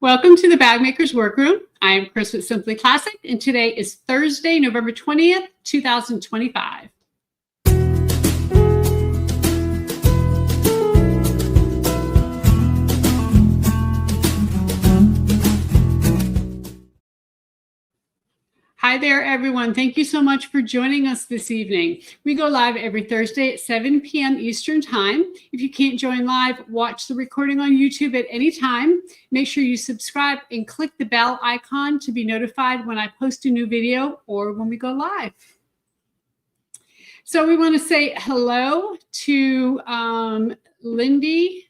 Welcome to the Bag Maker's Workroom. I am Chris with Simply Classic, and today is Thursday, November 20th, 2025. Hi there, everyone. Thank you so much for joining us this evening. We go live every Thursday at 7 p.m. Eastern Time. If you can't join live, watch the recording on YouTube at any time. Make sure you subscribe and click the bell icon to be notified when I post a new video or when we go live. So we want to say hello to Lindy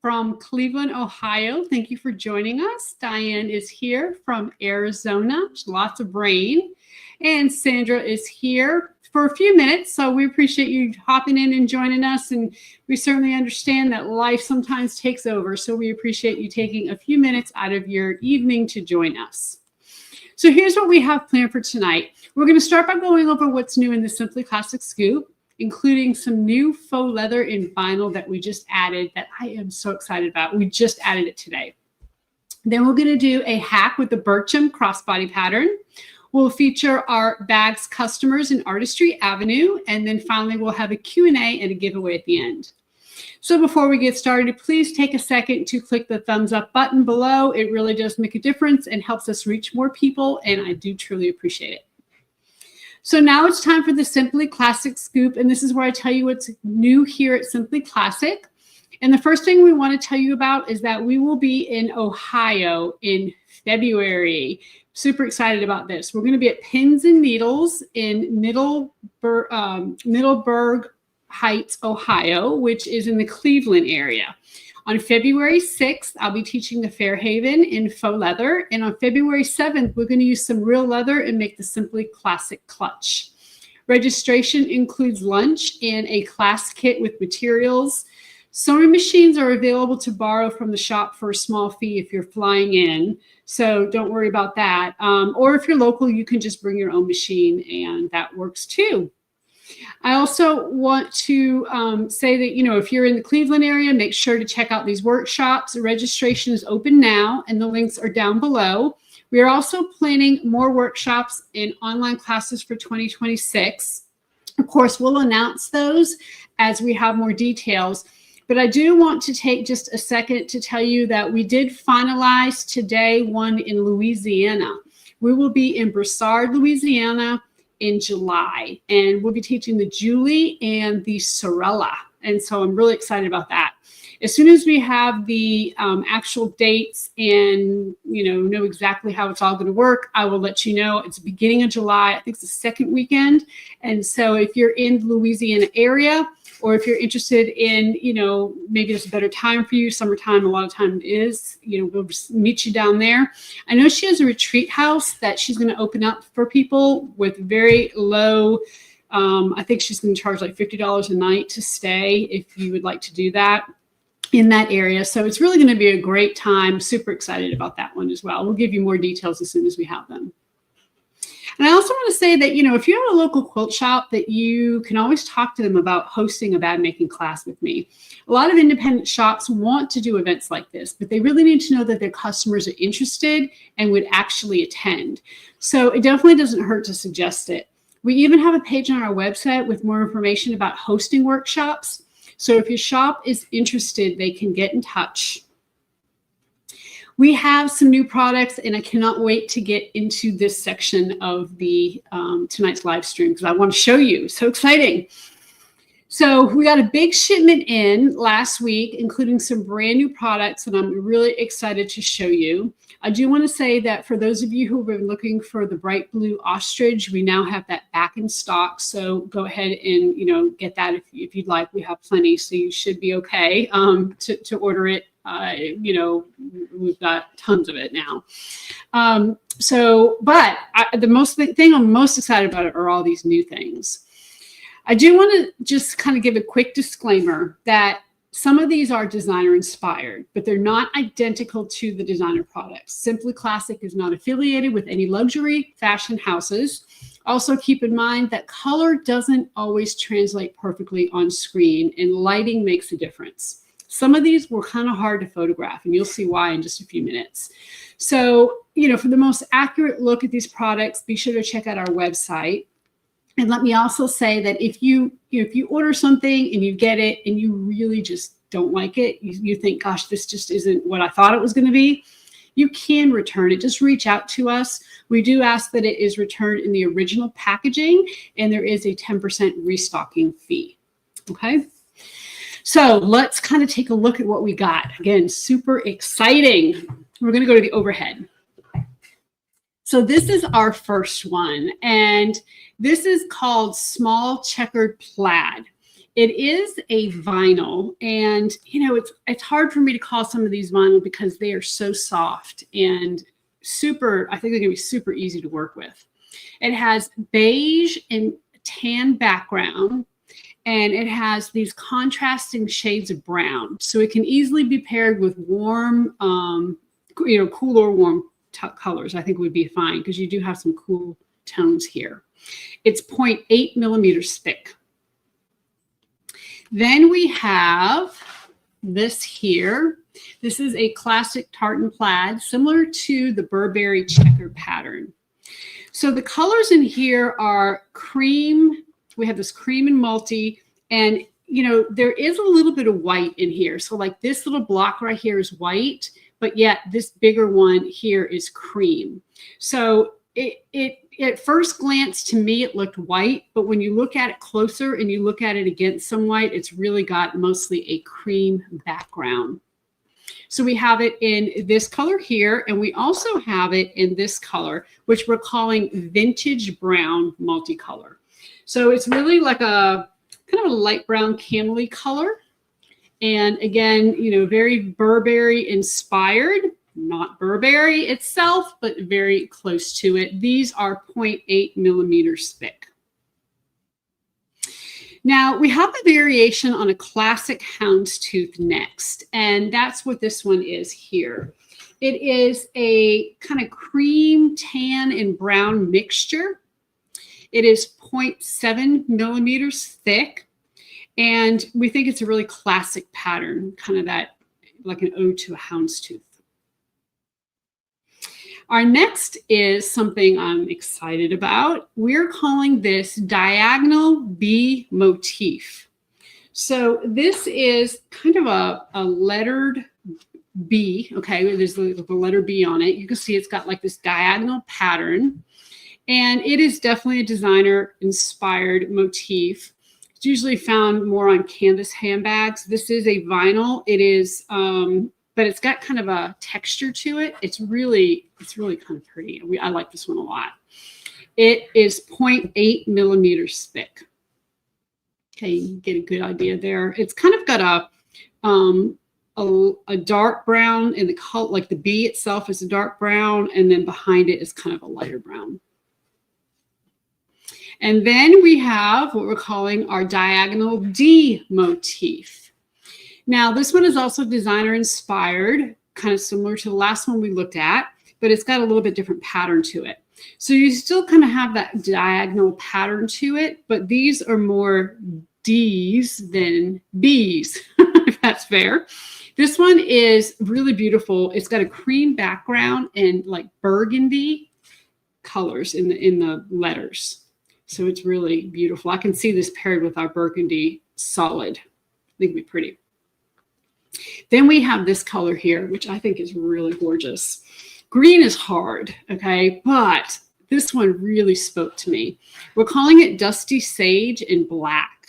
from Cleveland, Ohio. Thank you for joining us. Diane is here from Arizona. There's lots of rain. And Sandra is here for a few minutes. So we appreciate you hopping in and joining us. And we certainly understand that life sometimes takes over. So we appreciate you taking a few minutes out of your evening to join us. So here's what we have planned for tonight. We're going to start by going over what's new in the Simply Classic Scoop, including some new faux leather in vinyl that we just added that I am so excited about. We just added it today. Then we're going to do a hack with the Burcham crossbody pattern. We'll feature our bags customers in Artistry Avenue. And then finally, we'll have a Q&A and a giveaway at the end. So before we get started, please take a second to click the thumbs up button below. It really does make a difference and helps us reach more people. And I do truly appreciate it. So now it's time for the Simply Classic Scoop, and this is where I tell you what's new here at Simply Classic. And the first thing we want to tell you about is that we will be in Ohio in February. Super excited about this. We're going to be at Pins and Needles in Middleburg Heights, Ohio, which is in the Cleveland area. On February 6th, I'll be teaching the Fairhaven in faux leather. And on February 7th, we're going to use some real leather and make the Simply Classic clutch. Registration includes lunch and a class kit with materials. Sewing machines are available to borrow from the shop for a small fee if you're flying in. So don't worry about that. Or if you're local, you can just bring your own machine and that works too. I also want to say that, if you're in the Cleveland area, make sure to check out these workshops. Registration is open now, and the links are down below. We are also planning more workshops and online classes for 2026. Of course, we'll announce those as we have more details. But I do want to take just a second to tell you that we did finalize today one in Louisiana. We will be in Broussard, Louisiana, in July, and we'll be teaching the Julie and the Sorella. And so I'm really excited about that. As soon as we have the actual dates and know exactly how it's all going to work, I will let you know. It's the beginning of July. I think it's the second weekend. And so if you're in the Louisiana area, or if you're interested in, maybe it's a better time for you, summertime, a lot of time it is, we'll just meet you down there. I know she has a retreat house that she's going to open up for people with very low, I think she's going to charge like $50 a night to stay if you would like to do that in that area. So it's really going to be a great time. Super excited about that one as well. We'll give you more details as soon as we have them. And I also want to say that, if you have a local quilt shop, that you can always talk to them about hosting a bag making class with me. A lot of independent shops want to do events like this, but they really need to know that their customers are interested and would actually attend. So it definitely doesn't hurt to suggest it. We even have a page on our website with more information about hosting workshops. So if your shop is interested, they can get in touch. We have some new products, and I cannot wait to get into this section of the tonight's live stream because I want to show you. So exciting. So we got a big shipment in last week, including some brand new products, and I'm really excited to show you. I do want to say that for those of you who have been looking for the bright blue ostrich, we now have that back in stock. So go ahead and get that if you'd like. We have plenty, so you should be okay to order it. We've got tons of it now. The thing I'm most excited about are all these new things. I do want to just kind of give a quick disclaimer that some of these are designer inspired, but they're not identical to the designer products. Simply Classic is not affiliated with any luxury fashion houses. Also keep in mind that color doesn't always translate perfectly on screen, and lighting makes a difference. Some of these were kind of hard to photograph, and you'll see why in just a few minutes. So, for the most accurate look at these products, be sure to check out our website. And let me also say that if you order something and you get it and you really just don't like it, you think, gosh, this just isn't what I thought it was going to be, you can return it. Just reach out to us. We do ask that it is returned in the original packaging, and there is a 10% restocking fee. Okay. So let's kind of take a look at what we got. Again, super exciting. We're going to go to the overhead. So this is our first one, and this is called Small Checkered Plaid. It is a vinyl, and it's hard for me to call some of these vinyl because they are so soft and super, I think they're gonna be super easy to work with. It has beige and tan background, and it has these contrasting shades of brown. So it can easily be paired with warm, cool or warm colors. I think would be fine because you do have some cool tones here. It's 0.8 millimeters thick. Then we have this here. This is a classic tartan plaid, similar to the Burberry checkered pattern. So the colors in here are cream. We have this cream and multi, and there is a little bit of white in here. So like this little block right here is white, but yet this bigger one here is cream. So it at first glance to me, it looked white, but when you look at it closer and you look at it against some white, it's really got mostly a cream background. So we have it in this color here, and we also have it in this color, which we're calling vintage brown multicolor. So it's really like a kind of a light brown camely color. And again, very Burberry inspired. Not Burberry itself, but very close to it. These are 0.8 millimeters thick. Now we have a variation on a classic houndstooth next, and that's what this one is here. It is a kind of cream, tan, and brown mixture. It is 0.7 millimeters thick, and we think it's a really classic pattern, kind of that like an ode to a houndstooth. Our next is something I'm excited about. We're calling this diagonal bee motif. So this is kind of a lettered B. Okay, there's the letter B on it. You can see it's got like this diagonal pattern, and it is definitely a designer inspired motif. It's usually found more on canvas handbags. This is a vinyl. It is but it's got kind of a texture to it. It's really kind of pretty. I like this one a lot. It is 0.8 millimeters thick. Okay, you can get a good idea there. It's kind of got a dark brown in the color, like the bee itself is a dark brown, and then behind it is kind of a lighter brown. And then we have what we're calling our diagonal D motif. Now, this one is also designer inspired, kind of similar to the last one we looked at, but it's got a little bit different pattern to it. So you still kind of have that diagonal pattern to it, but these are more D's than B's, if that's fair. This one is really beautiful. It's got a cream background and like burgundy colors in the letters. So it's really beautiful. I can see this paired with our burgundy solid. I think it'd be pretty. Then we have this color here, which I think is really gorgeous. Green is hard, okay, but this one really spoke to me. We're calling it Dusty Sage in black.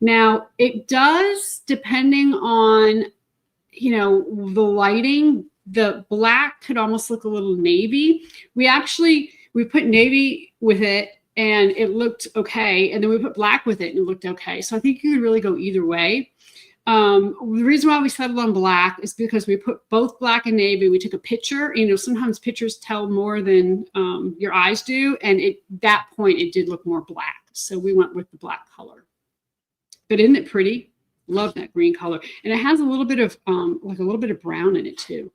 Now, it does, depending on, the lighting, the black could almost look a little navy. We put navy with it, and it looked okay, and then we put black with it, and it looked okay. So I think you could really go either way. The reason why we settled on black is because we put both black and navy. We took a picture. Sometimes pictures tell more than your eyes do. And at that point, it did look more black. So we went with the black color. But isn't it pretty? Love that green color. And it has a little bit of brown in it too.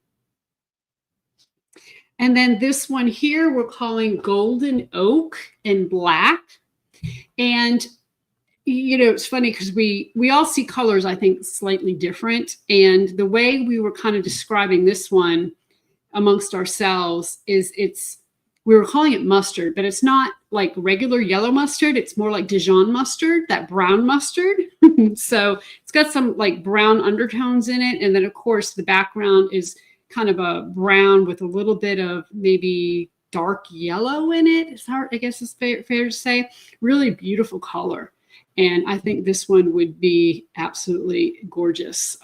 And then this one here, we're calling Golden Oak in black. And you know, it's funny because we all see colors, I think, slightly different. And the way we were kind of describing this one amongst ourselves is we were calling it mustard, but it's not like regular yellow mustard. It's more like Dijon mustard, that brown mustard. So it's got some like brown undertones in it. And then of course the background is kind of a brown with a little bit of maybe dark yellow in it. It's hard, I guess it's fair to say. Really beautiful color. And I think this one would be absolutely gorgeous.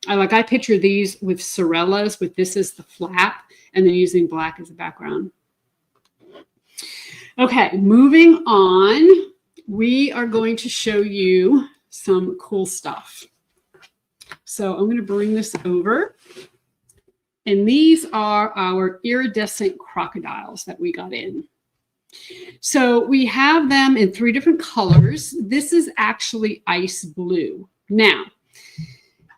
I picture these with Sorellas, with this as the flap, and then using black as a background. Okay, moving on, we are going to show you some cool stuff. So I'm going to bring this over. And these are our iridescent crocodiles that we got in. So we have them in 3 different colors. This is actually ice blue. Now,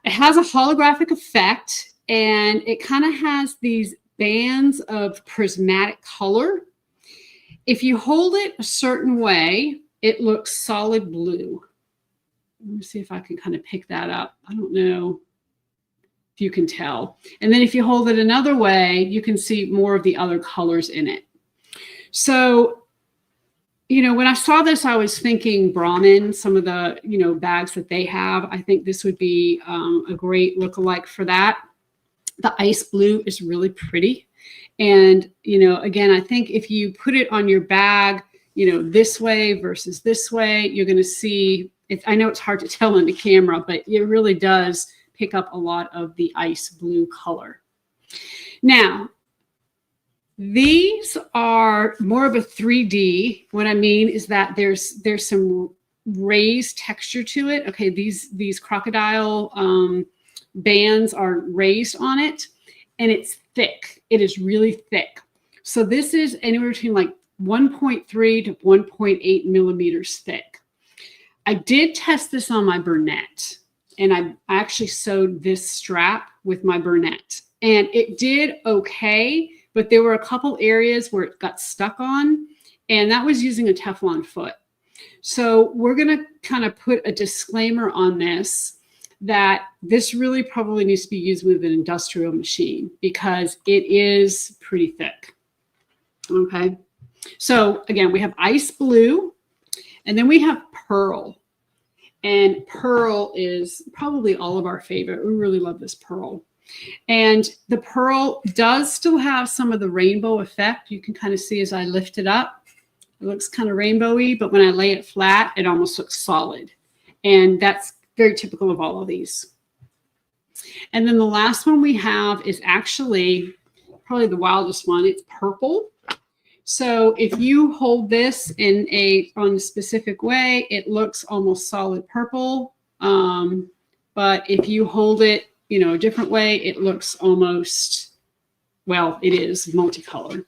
it has a holographic effect, and it kind of has these bands of prismatic color. If you hold it a certain way, it looks solid blue. Let me see if I can kind of pick that up. I don't know if you can tell. And then if you hold it another way, you can see more of the other colors in it. So, you know, when I saw this, I was thinking Brahmin, some of the, you know, bags that they have. I think this would be a great lookalike for that. The ice blue is really pretty. And, you know, again, I think if you put it on your bag, you know, this way versus this way, you're going to see, I know it's hard to tell on the camera, but it really does pick up a lot of the ice blue color. Now, these are more of a 3D. What I mean is that there's some raised texture to it. Okay, these crocodile bands are raised on it, and it's thick. It is really thick. So this is anywhere between like 1.3 to 1.8 millimeters thick. I did test this on my Burnett, and I actually sewed this strap with my Burnett, and it did okay, but there were a couple areas where it got stuck on, and that was using a Teflon foot. So we're going to kind of put a disclaimer on this, that this really probably needs to be used with an industrial machine because it is pretty thick. Okay. So again, we have ice blue, and then we have pearl. And pearl is probably all of our favorite. We really love this pearl. And the pearl does still have some of the rainbow effect. You can kind of see as I lift it up, it looks kind of rainbowy, but when I lay it flat, it almost looks solid. And that's very typical of all of these. And then the last one we have is actually probably the wildest one. It's purple. So if you hold this on a specific way, it looks almost solid purple. But if you hold it, you know, a different way, it looks almost, well, it is multicolored.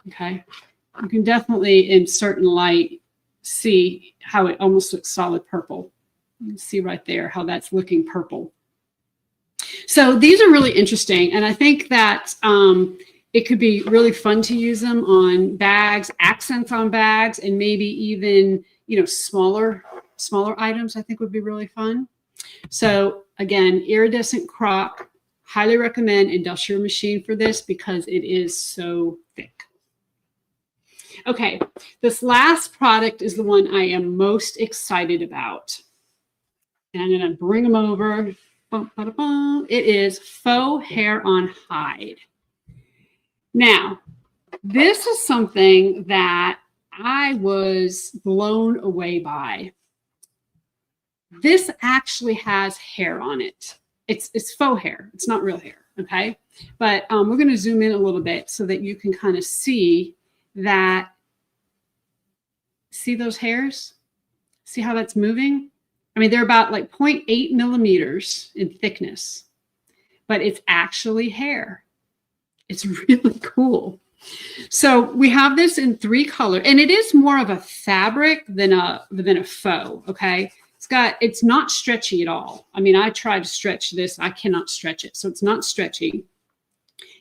Okay. You can definitely in certain light see how it almost looks solid purple. You can see right there how that's looking purple. So these are really interesting. And I think that it could be really fun to use them on bags, accents on bags, and maybe even, you know, smaller items I think would be really fun. So again, iridescent croc, highly recommend industrial machine for this because it is so thick. Okay, this last product is the one I am most excited about. And I'm going to bring them over. It is faux hair on hide. Now, this is something that I was blown away by. This actually has hair on it. It's faux hair. It's not real hair, okay? But we're going to zoom in a little bit so that you can kind of see that. See those hairs? See how that's moving? I mean, they're about like 0.8 millimeters in thickness, but it's actually hair. It's really cool. So we have this in 3 colors, and it is more of a fabric than a faux, okay? It's not stretchy at all. I mean, I tried to stretch this. I cannot stretch it, so it's not stretchy.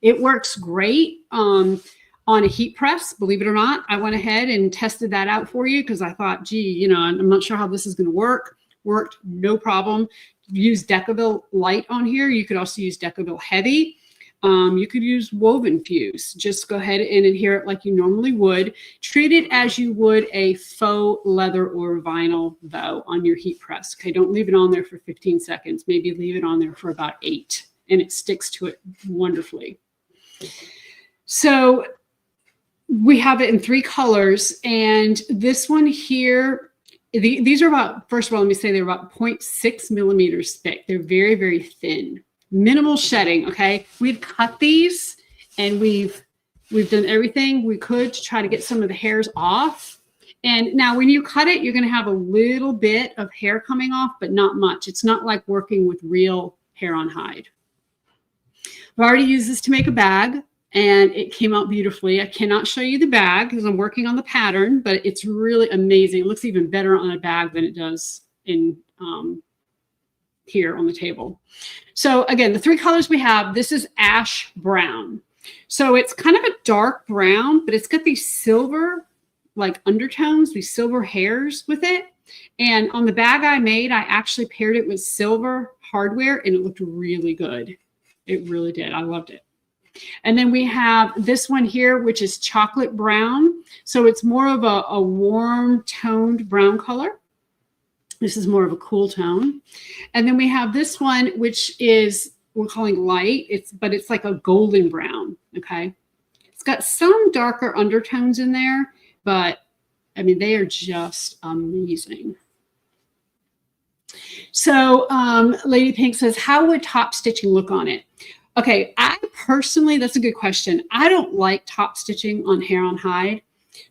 It works great on on a heat press. Believe it or not, I went ahead and tested that out for you because I thought, gee, you know, I'm not sure how this is going to work. Worked no problem. Use Decaville Light on here. You could also use Decaville Heavy. You could use woven fuse. Just go ahead and adhere it like you normally would. Treat it as you would a faux leather or vinyl, though, on your heat press. Okay, don't leave it on there for 15 seconds. Maybe leave it on there for about 8, and it sticks to it wonderfully. So we have it in 3 colors, and this one here, these are about, first of all, let me say they're about 0.6 millimeters thick. They're very, very thin. Minimal shedding, okay? We've cut these, and we've done everything we could to try to get some of the hairs off. And now when you cut it, you're going to have a little bit of hair coming off, but not much. It's not like working with real hair on hide. I've already used this to make a bag, and it came out beautifully. I cannot show you the bag because I'm working on the pattern, but it's really amazing. It looks even better on a bag than it does in here on the table. So again, the 3 colors we have, this is ash brown. So it's kind of a dark brown, but it's got these silver like undertones, these silver hairs with it. And on the bag I made, I actually paired it with silver hardware, and it looked really good. It really did. I loved it. And then we have this one here, which is chocolate brown. So it's more of a warm toned brown color. This is more of a cool tone. And then we have this one, which is, we're calling light. But it's like a golden brown, okay? It's got some darker undertones in there, but I mean, they are just amazing. So Lady Pink says, how would top stitching look on it? Okay, I personally, that's a good question. I don't like top stitching on hair on hide.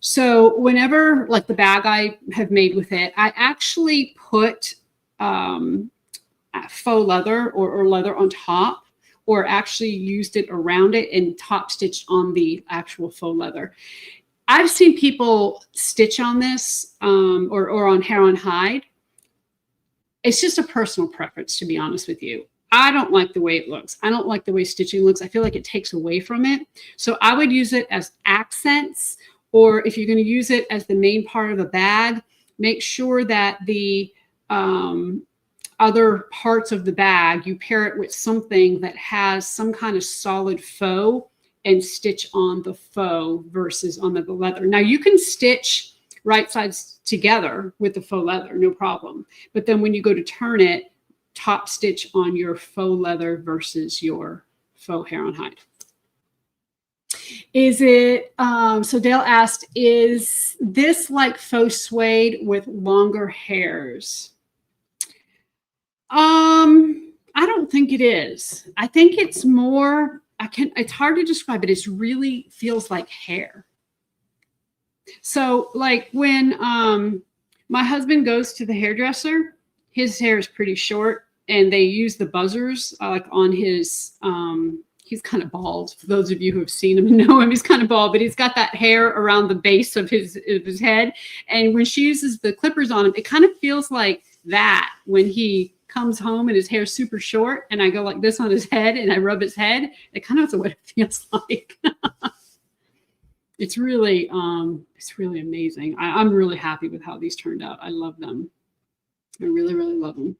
So whenever, like the bag I have made with it, I actually put faux leather or leather on top, or actually used it around it and top stitched on the actual faux leather. I've seen people stitch on this or on hair on hide. It's just a personal preference, to be honest with you. I don't like the way it looks. I don't like the way stitching looks. I feel like it takes away from it. So I would use it as accents, or if you're going to use it as the main part of a bag, make sure that the other parts of the bag, you pair it with something that has some kind of solid faux and stitch on the faux versus on the leather. Now you can stitch right sides together with the faux leather, no problem. But then when you go to turn it, top stitch on your faux leather versus your faux hair on hide. Is it, so Dale asked, is this like faux suede with longer hairs? I don't think it is. I think it's more, it's hard to describe, but it really feels like hair. So like when my husband goes to the hairdresser, his hair is pretty short, and they use the buzzers like on his, he's kind of bald. For those of you who have seen him and know him, he's kind of bald, but he's got that hair around the base of his head. And when she uses the clippers on him, it kind of feels like that when he comes home and his hair's super short, and I go like this on his head and I rub his head. It kind of is what it feels like. It's really amazing. I'm really happy with how these turned out. I love them. I really, really love them.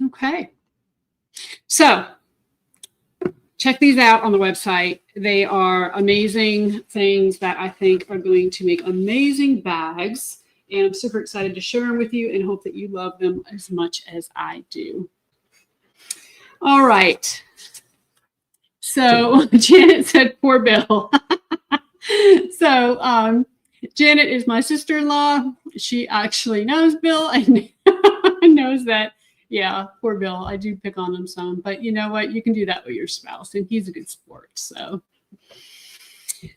Okay. So check these out on the website. They are amazing things that I think are going to make amazing bags. And I'm super excited to share them with you and hope that you love them as much as I do. All right. So Janet said, poor Bill. So Janet is my sister-in-law. She actually knows Bill and knows that, yeah, poor Bill. I do pick on him some, but you know what? You can do that with your spouse, and he's a good sport.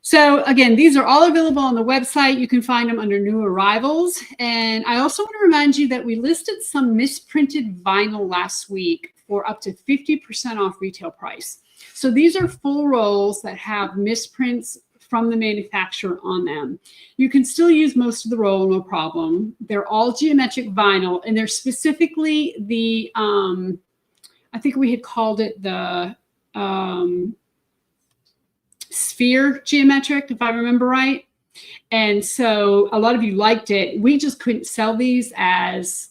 So again, these are all available on the website. You can find them under new arrivals. And I also want to remind you that we listed some misprinted vinyl last week for up to 50% off retail price. So these are full rolls that have misprints from the manufacturer on them. You can still use most of the roll, no problem. They're all geometric vinyl, and they're specifically the, I think we had called it the sphere geometric, if I remember right. And so a lot of you liked it. We just couldn't sell these as,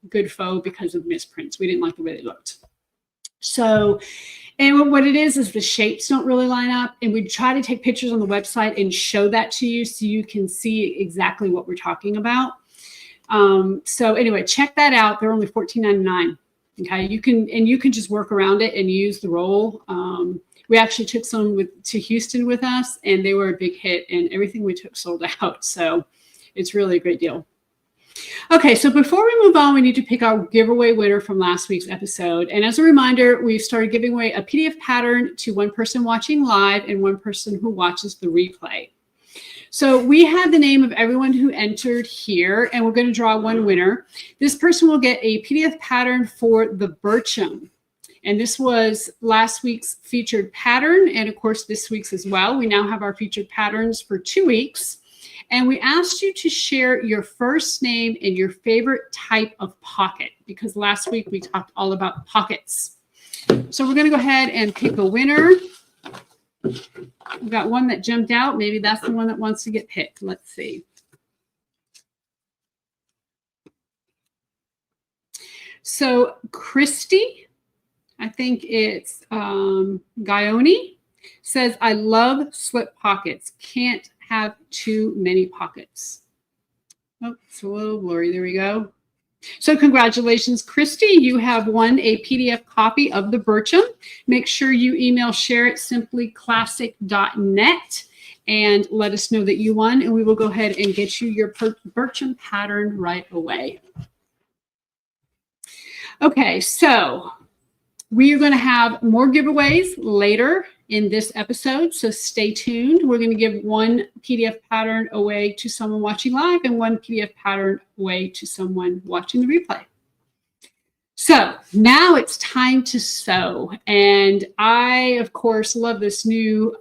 good faux because of misprints. We didn't like the way they looked. So, and what it is the shapes don't really line up. And we try to take pictures on the website and show that to you so you can see exactly what we're talking about. So anyway, check that out. They're only $14.99. Okay, you can just work around it and use the roll. We actually took some to Houston with us, and they were a big hit, and everything we took sold out. So it's really a great deal. Okay, so before we move on, we need to pick our giveaway winner from last week's episode. And as a reminder, we've started giving away a PDF pattern to one person watching live and one person who watches the replay. So we have the name of everyone who entered here, and we're going to draw one winner. This person will get a PDF pattern for the Burcham. And this was last week's featured pattern, and of course this week's as well. We now have our featured patterns for 2 weeks. And we asked you to share your first name and your favorite type of pocket, because last week we talked all about pockets. So we're going to go ahead and pick a winner. We've got one that jumped out. Maybe that's the one that wants to get picked. Let's see. So Christy, I think it's Guyoni, says, I love slip pockets. Can't have too many pockets. Oh, it's a little blurry. There we go. So congratulations, Christy. You have won a PDF copy of the Burcham. Make sure you email share@simplyclassic.net and let us know that you won, and we will go ahead and get you your Burcham pattern right away. Okay, so we are going to have more giveaways later in this episode, so stay tuned. We're going to give one PDF pattern away to someone watching live and one PDF pattern away to someone watching the replay. So now it's time to sew. And I, of course, love this new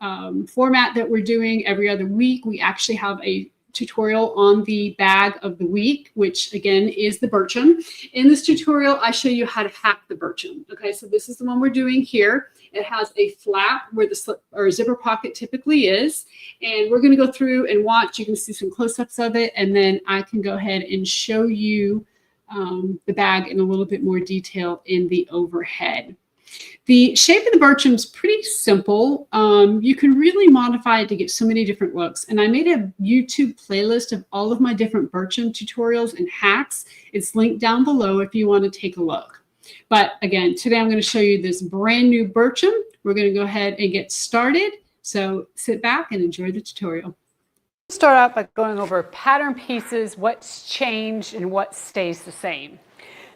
format that we're doing every other week. We actually have a tutorial on the bag of the week, which again is the Burcham. In this tutorial, I show you how to hack the Burcham. Okay, so this is the one we're doing here. It has a flap where the slip or zipper pocket typically is. And we're going to go through and watch. You can see some close-ups of it. And then I can go ahead and show you the bag in a little bit more detail in the overhead. The shape of the Burcham is pretty simple. You can really modify it to get so many different looks. And I made a YouTube playlist of all of my different Burcham tutorials and hacks. It's linked down below if you want to take a look. But again, today I'm going to show you this brand new Burcham. We're going to go ahead and get started. So sit back and enjoy the tutorial. Start out by going over pattern pieces, what's changed and what stays the same.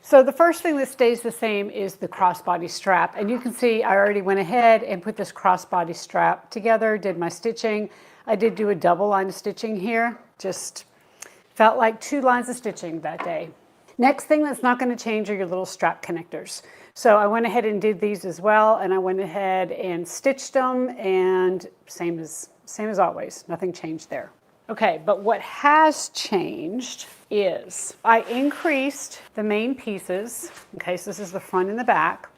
So the first thing that stays the same is the crossbody strap. And you can see I already went ahead and put this crossbody strap together, did my stitching. I did do a double line of stitching here. Just felt like 2 lines of stitching that day. Next thing that's not going to change are your little strap connectors. So I went ahead and did these as well, and I went ahead and stitched them, and same as always, nothing changed there. Okay, but what has changed is I increased the main pieces. Okay, so this is the front and the back.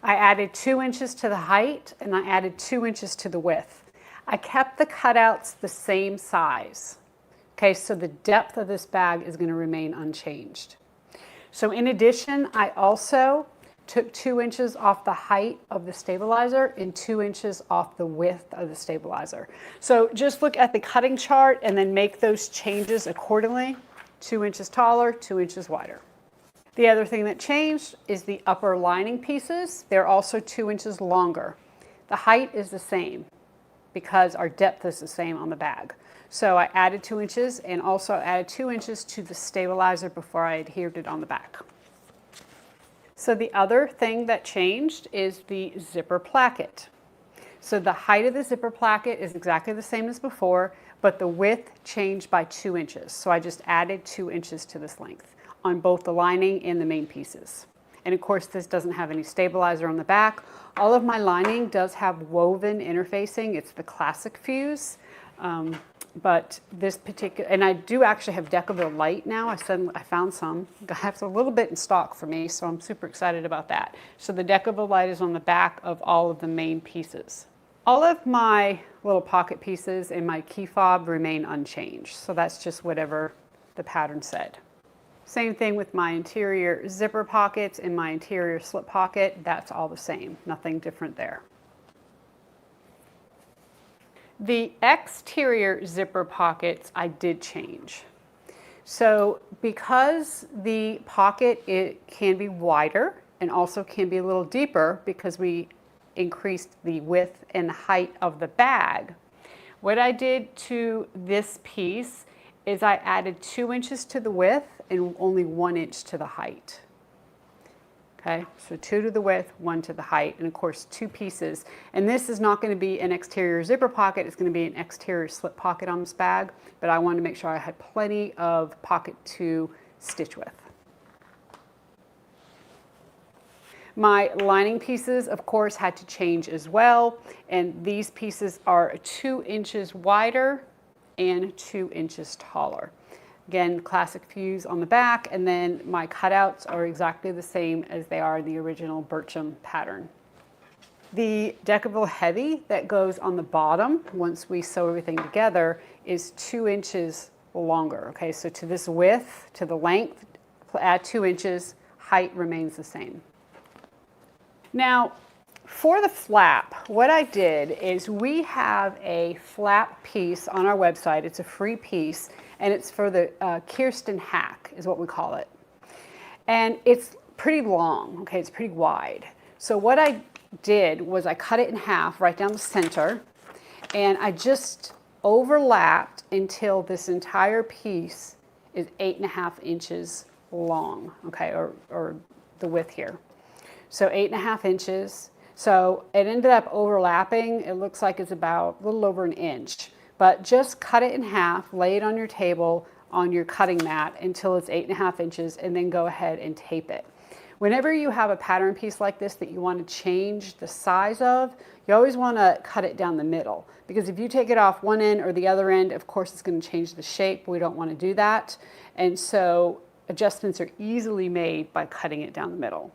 I added 2 inches to the height, and I added 2 inches to the width. I kept the cutouts the same size. Okay, so the depth of this bag is going to remain unchanged. So in addition, I also took 2 inches off the height of the stabilizer and 2 inches off the width of the stabilizer. So just look at the cutting chart and then make those changes accordingly. 2 inches taller, 2 inches wider. The other thing that changed is the upper lining pieces. They're also 2 inches longer. The height is the same because our depth is the same on the bag. So I added 2 inches and also added 2 inches to the stabilizer before I adhered it on the back. So the other thing that changed is the zipper placket. So the height of the zipper placket is exactly the same as before, but the width changed by 2 inches. So I just added 2 inches to this length on both the lining and the main pieces. And of course, this doesn't have any stabilizer on the back. All of my lining does have woven interfacing. It's the classic fuse. But this particular, and I do actually have Decaville Light now. I found some. I have a little bit in stock for me, so I'm super excited about that. So the Decaville Light is on the back of all of the main pieces. All of my little pocket pieces and my key fob remain unchanged. So that's just whatever the pattern said. Same thing with my interior zipper pockets and my interior slip pocket. That's all the same, nothing different there. The exterior zipper pockets I did change. So because the pocket, it can be wider and also can be a little deeper because we increased the width and height of the bag. What I did to this piece is I added 2 inches to the width and only 1 inch to the height. Okay, so 2 to the width, 1 to the height, and of course 2 pieces. And this is not going to be an exterior zipper pocket, it's going to be an exterior slip pocket on this bag, but I wanted to make sure I had plenty of pocket to stitch with. My lining pieces, of course, had to change as well, and these pieces are 2 inches wider and 2 inches taller. Again, classic fuse on the back, and then my cutouts are exactly the same as they are in the original Burcham pattern. The Decaville Heavy that goes on the bottom, once we sew everything together, is 2 inches longer. Okay, so to this width, to the length, add 2 inches, height remains the same. Now, for the flap, what I did is we have a flap piece on our website. It's a free piece, and it's for the Kirsten hack, is what we call it. And it's pretty long, okay, it's pretty wide. So what I did was I cut it in half right down the center, and I just overlapped until this entire piece is 8.5 inches long, okay, or the width here. So 8.5 inches. So it ended up overlapping. It looks like it's about a little over 1 inch, but just cut it in half, lay it on your table on your cutting mat until it's 8.5 inches, and then go ahead and tape it. Whenever you have a pattern piece like this that you want to change the size of, you always want to cut it down the middle, because if you take it off one end or the other end, of course it's going to change the shape. We don't want to do that. And so adjustments are easily made by cutting it down the middle.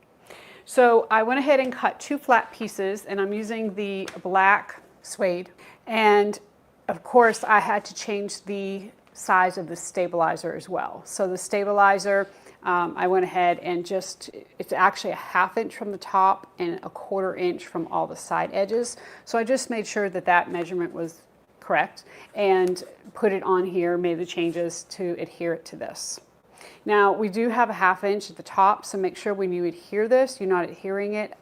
So I went ahead and cut 2 flat pieces, and I'm using the black suede. And of course I had to change the size of the stabilizer as well. So the stabilizer, I went ahead and it's actually 1/2 inch from the top and 1/4 inch from all the side edges. So I just made sure that that measurement was correct and put it on here, made the changes to adhere it to this. Now we do have a 1/2 inch at the top, so make sure when you adhere this, you're not adhering it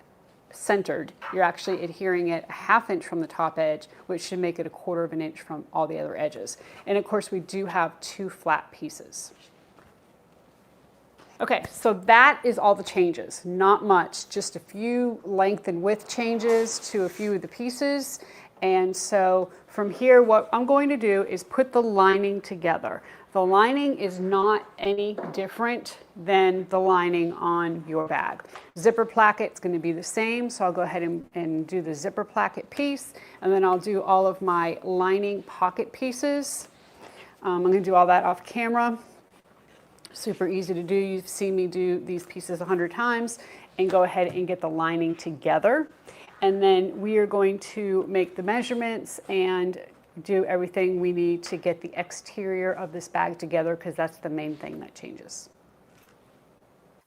centered. You're actually adhering it 1/2 inch from the top edge, which should make it 1/4 inch from all the other edges. And of course we do have 2 flat pieces. Okay, so that is all the changes. Not much, just a few length and width changes to a few of the pieces. And so from here, what I'm going to do is put the lining together. The lining is not any different than the lining on your bag. Zipper placket is going to be the same, so I'll go ahead and do the zipper placket piece, and then I'll do all of my lining pocket pieces. I'm going to do all that off camera. Super easy to do. You've seen me do these pieces 100 times, and go ahead and get the lining together. And then we are going to make the measurements and do everything we need to get the exterior of this bag together, because that's the main thing that changes.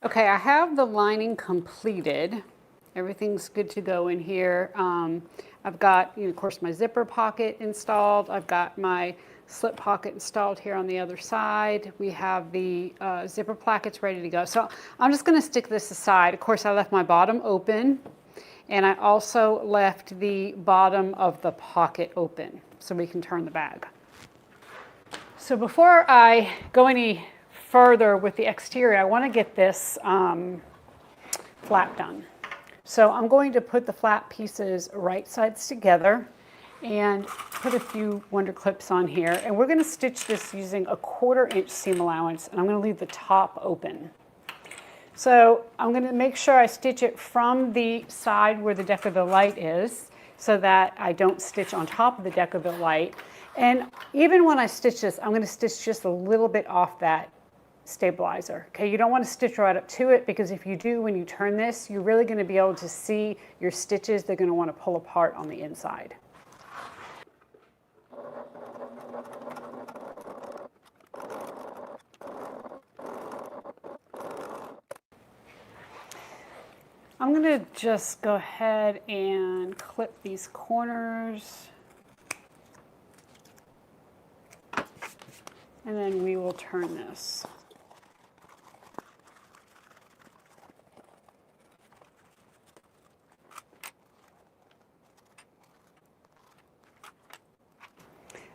Okay, I have the lining completed. Everything's good to go in here. I've got, of course, my zipper pocket installed. I've got my slip pocket installed here on the other side. We have the zipper plackets ready to go. So I'm just going to stick this aside. Of course, I left my bottom open, and I also left the bottom of the pocket open so we can turn the bag. So before I go any further with the exterior, I want to get this flap done. So I'm going to put the flap pieces right sides together and put a few wonder clips on here, and we're going to stitch this using a 1/4 inch seam allowance, and I'm going to leave the top open. So I'm going to make sure I stitch it from the side where the Decaville light is, so that I don't stitch on top of the Decaville light. And even when I stitch this, I'm going to stitch just a little bit off that stabilizer. Okay, you don't want to stitch right up to it, because if you do, when you turn this, you're really going to be able to see your stitches. They're going to want to pull apart on the inside. I'm going to just go ahead and clip these corners. And then we will turn this.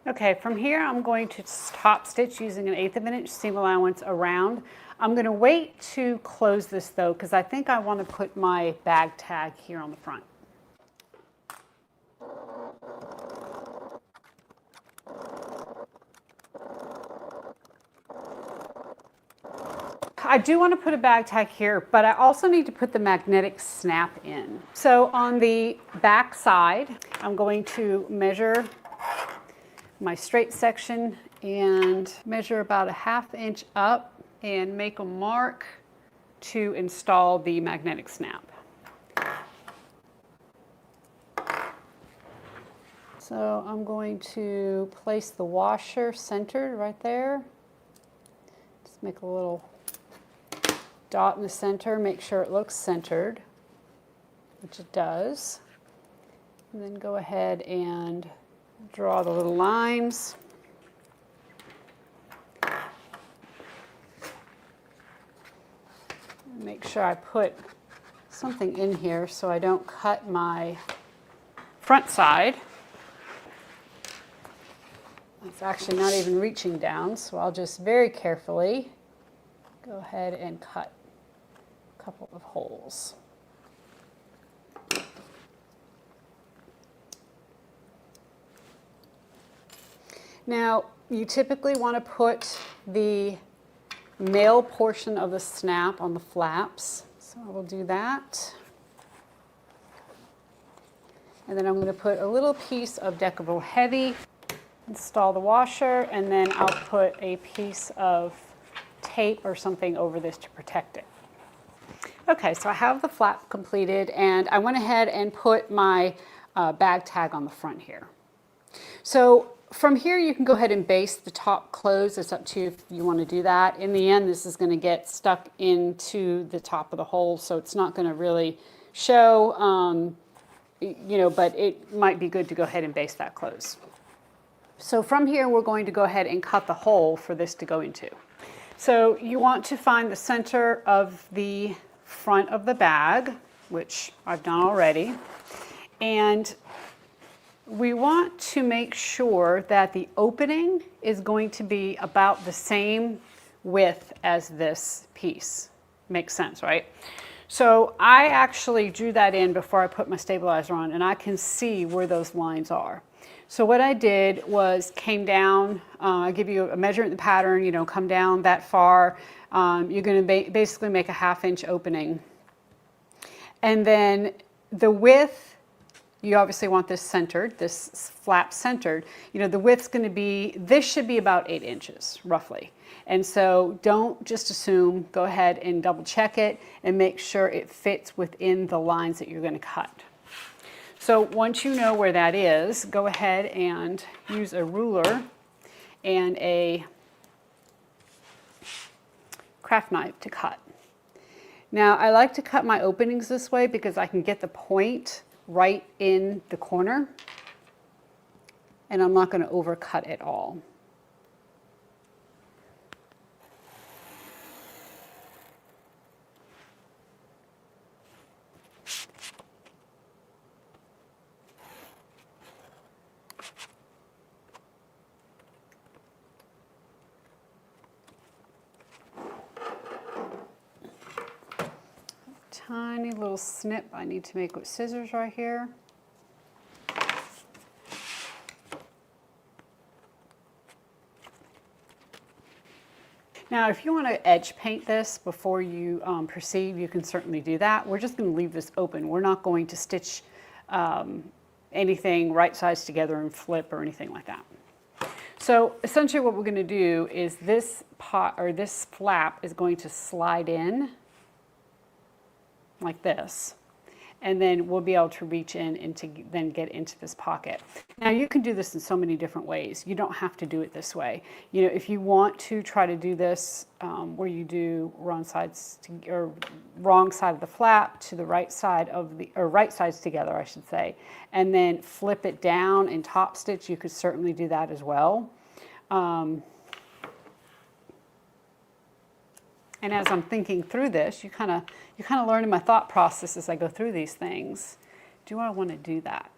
Okay, from here I'm going to top stitch using 1/8 of an inch seam allowance around. I'm going to wait to close this though, because I think I want to put my bag tag here on the front. I do want to put a bag tag here, but I also need to put the magnetic snap in. So on the back side, I'm going to measure my straight section and measure about 1/2 inch up and make a mark to install the magnetic snap. So I'm going to place the washer centered right there. Just make a little dot in the center, make sure it looks centered, which it does. And then go ahead and draw the little lines. Make sure I put something in here so I don't cut my front side. It's actually not even reaching down, so I'll just very carefully go ahead and cut a couple of holes. Now, you typically want to put the male portion of the snap on the flaps, so I will do that. And then I'm going to put a little piece of Deckerville Heavy, install the washer, and then I'll put a piece of tape or something over this to protect it. Okay, so I have the flap completed, and I went ahead and put my bag tag on the front here. So from here, you can go ahead and baste the top closed. It's up to you if you want to do that. In the end, this is going to get stuck into the top of the hole, so it's not going to really show, you know, but it might be good to go ahead and baste that close. So from here, we're going to go ahead and cut the hole for this to go into. So you want to find the center of the front of the bag, which I've done already, and we want to make sure that the opening is going to be about the same width as this piece. Makes sense, right? So I actually drew that in before I put my stabilizer on, and I can see where those lines are. So what I did was came down, I give you a measurement in the pattern, you know, come down that far. You're going to basically make a 1/2 inch opening. And then the width, you obviously want this centered, this flap centered. You know, the width's going to be, this should be about 8 inches, roughly. And so don't just assume, go ahead and double check it and make sure it fits within the lines that you're going to cut. So once you know where that is, go ahead and use a ruler and a craft knife to cut. Now I like to cut my openings this way because I can get the point right in the corner and I'm not going to overcut at all. Tiny little snip I need to make with scissors right here. Now, if you want to edge paint this before you proceed, you can certainly do that. We're just going to leave this open. We're not going to stitch anything right sides together and flip or anything like that. So essentially what we're going to do is this this flap is going to slide in like this, and then we'll be able to reach in and to then get into this pocket. Now you can do this in so many different ways. You don't have to do it this way. You know, if you want to try to do this where you do wrong sides to, or wrong side of the flap to the right side of the, or right sides together, I should say, and then flip it down and top stitch, you could certainly do that as well. And as I'm thinking through this, you kind of learn in my thought process as I go through these things. Do I want to do that?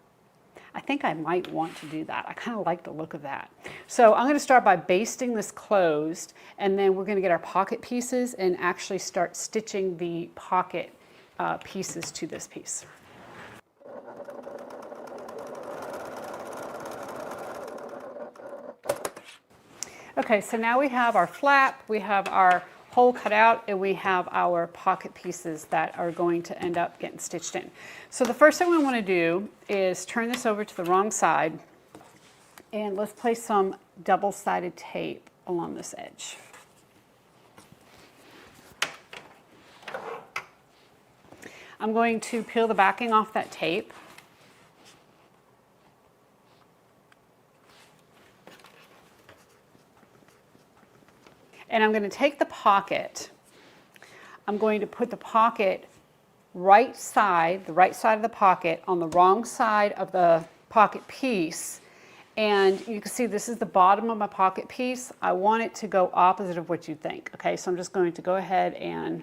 I think I might want to do that. I kind of like the look of that. So I'm going to start by basting this closed, and then we're going to get our pocket pieces and actually start stitching the pocket pieces to this piece. Okay, so now we have our flap, we have our hole cut out, and we have our pocket pieces that are going to end up getting stitched in. So the first thing we want to do is turn this over to the wrong side, and let's place some double-sided tape along this edge. I'm going to peel the backing off that tape. And I'm going to take the pocket, I'm going to put the pocket right side, the right side of the pocket on the wrong side of the pocket piece. And you can see this is the bottom of my pocket piece. I want it to go opposite of what you think. Okay, so I'm just going to go ahead and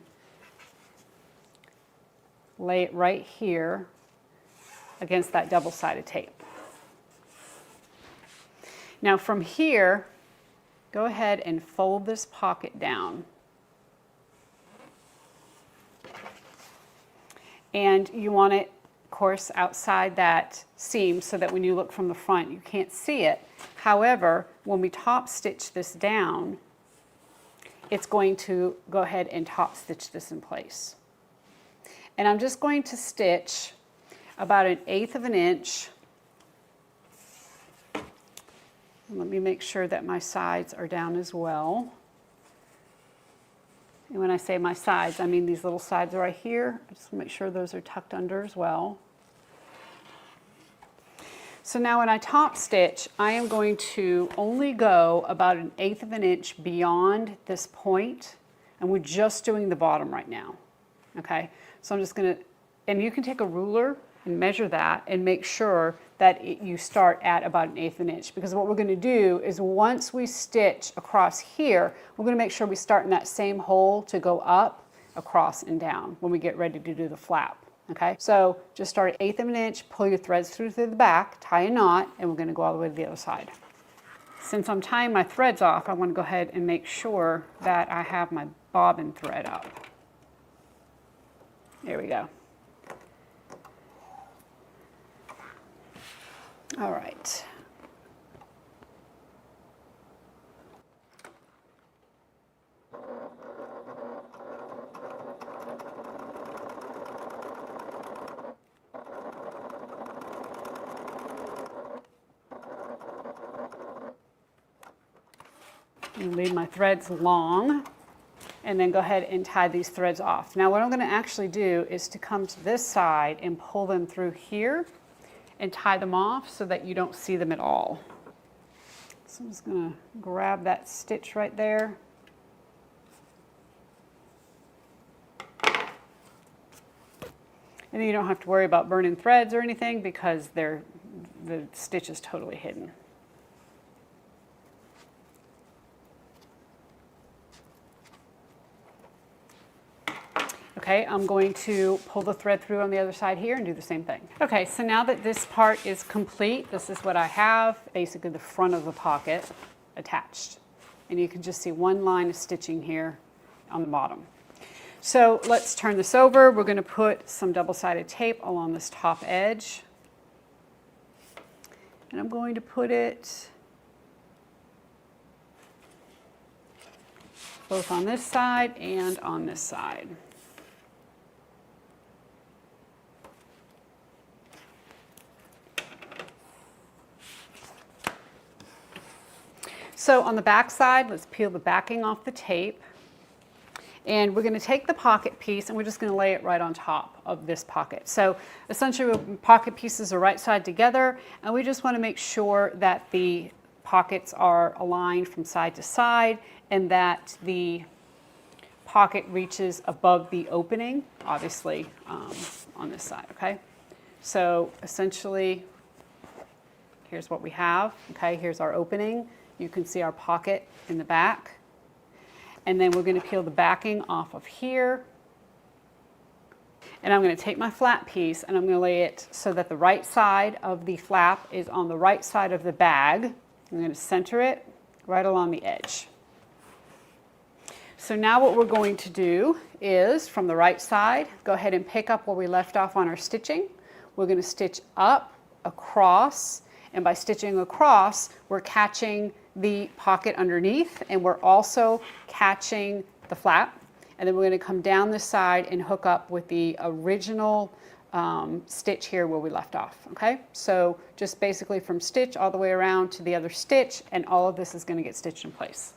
lay it right here against that double-sided tape. Now from here, go ahead and fold this pocket down. And you want it, of course, outside that seam so that when you look from the front, you can't see it. However, when we top stitch this down, it's going to go ahead and top stitch this in place. And I'm just going to stitch about 1/8 of an inch. And let me make sure that my sides are down as well. And when I say my sides, I mean these little sides right here. I just want to make sure those are tucked under as well. So now when I top stitch, I am going to only go about 1/8 of an inch beyond this point, and we're just doing the bottom right now. Okay, so I'm just going to, and you can take a ruler and measure that and make sure that you start at about 1/8 of an inch, because what we're going to do is once we stitch across here, we're going to make sure we start in that same hole to go up, across, and down when we get ready to do the flap. Okay, so just start at 1/8 of an inch, pull your threads through the back, tie a knot, and we're going to go all the way to the other side. Since I'm tying my threads off, I want to go ahead and make sure that I have my bobbin thread up. There we go. All right. Leave my threads long, and then go ahead and tie these threads off. Now what I'm going to actually do is to come to this side and pull them through here and tie them off so that you don't see them at all. So I'm just going to grab that stitch right there. And then you don't have to worry about burning threads or anything because the stitch is totally hidden. Okay, I'm going to pull the thread through on the other side here and do the same thing. Okay, so now that this part is complete, this is what I have, basically the front of the pocket attached. And you can just see one line of stitching here on the bottom. So let's turn this over. We're going to put some double-sided tape along this top edge. And I'm going to put it both on this side and on this side. So on the back side, let's peel the backing off the tape. And we're going to take the pocket piece and we're just going to lay it right on top of this pocket. So essentially pocket pieces are right side together, and we just want to make sure that the pockets are aligned from side to side and that the pocket reaches above the opening, obviously on this side, okay? So essentially, here's what we have, okay? Here's our opening. You can see our pocket in the back. And then we're going to peel the backing off of here. And I'm going to take my flat piece and I'm going to lay it so that the right side of the flap is on the right side of the bag. I'm going to center it right along the edge. So now what we're going to do is, from the right side, go ahead and pick up where we left off on our stitching. We're going to stitch up, across, and by stitching across, we're catching the pocket underneath, and we're also catching the flap. And then we're going to come down this side and hook up with the original stitch here where we left off, okay? So just basically from stitch all the way around to the other stitch, and all of this is going to get stitched in place.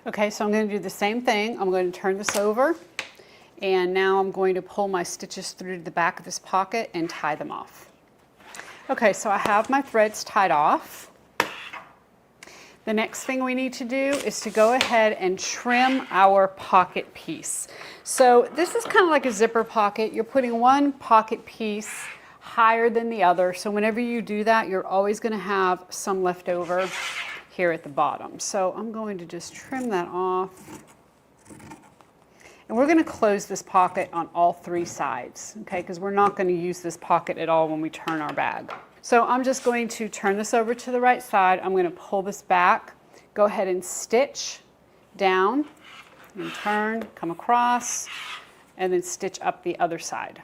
Okay, so I'm going to do the same thing. I'm going to turn this over, and now I'm going to pull my stitches through to the back of this pocket and tie them off. Okay, so I have my threads tied off. The next thing we need to do is to go ahead and trim our pocket piece. So this is kind of like a zipper pocket. You're putting one pocket piece higher than the other, so whenever you do that, you're always going to have some left over here at the bottom. So I'm going to just trim that off. And we're going to close this pocket on all three sides, okay, because we're not going to use this pocket at all when we turn our bag. So I'm just going to turn this over to the right side. I'm going to pull this back, go ahead and stitch down, and turn, come across, and then stitch up the other side.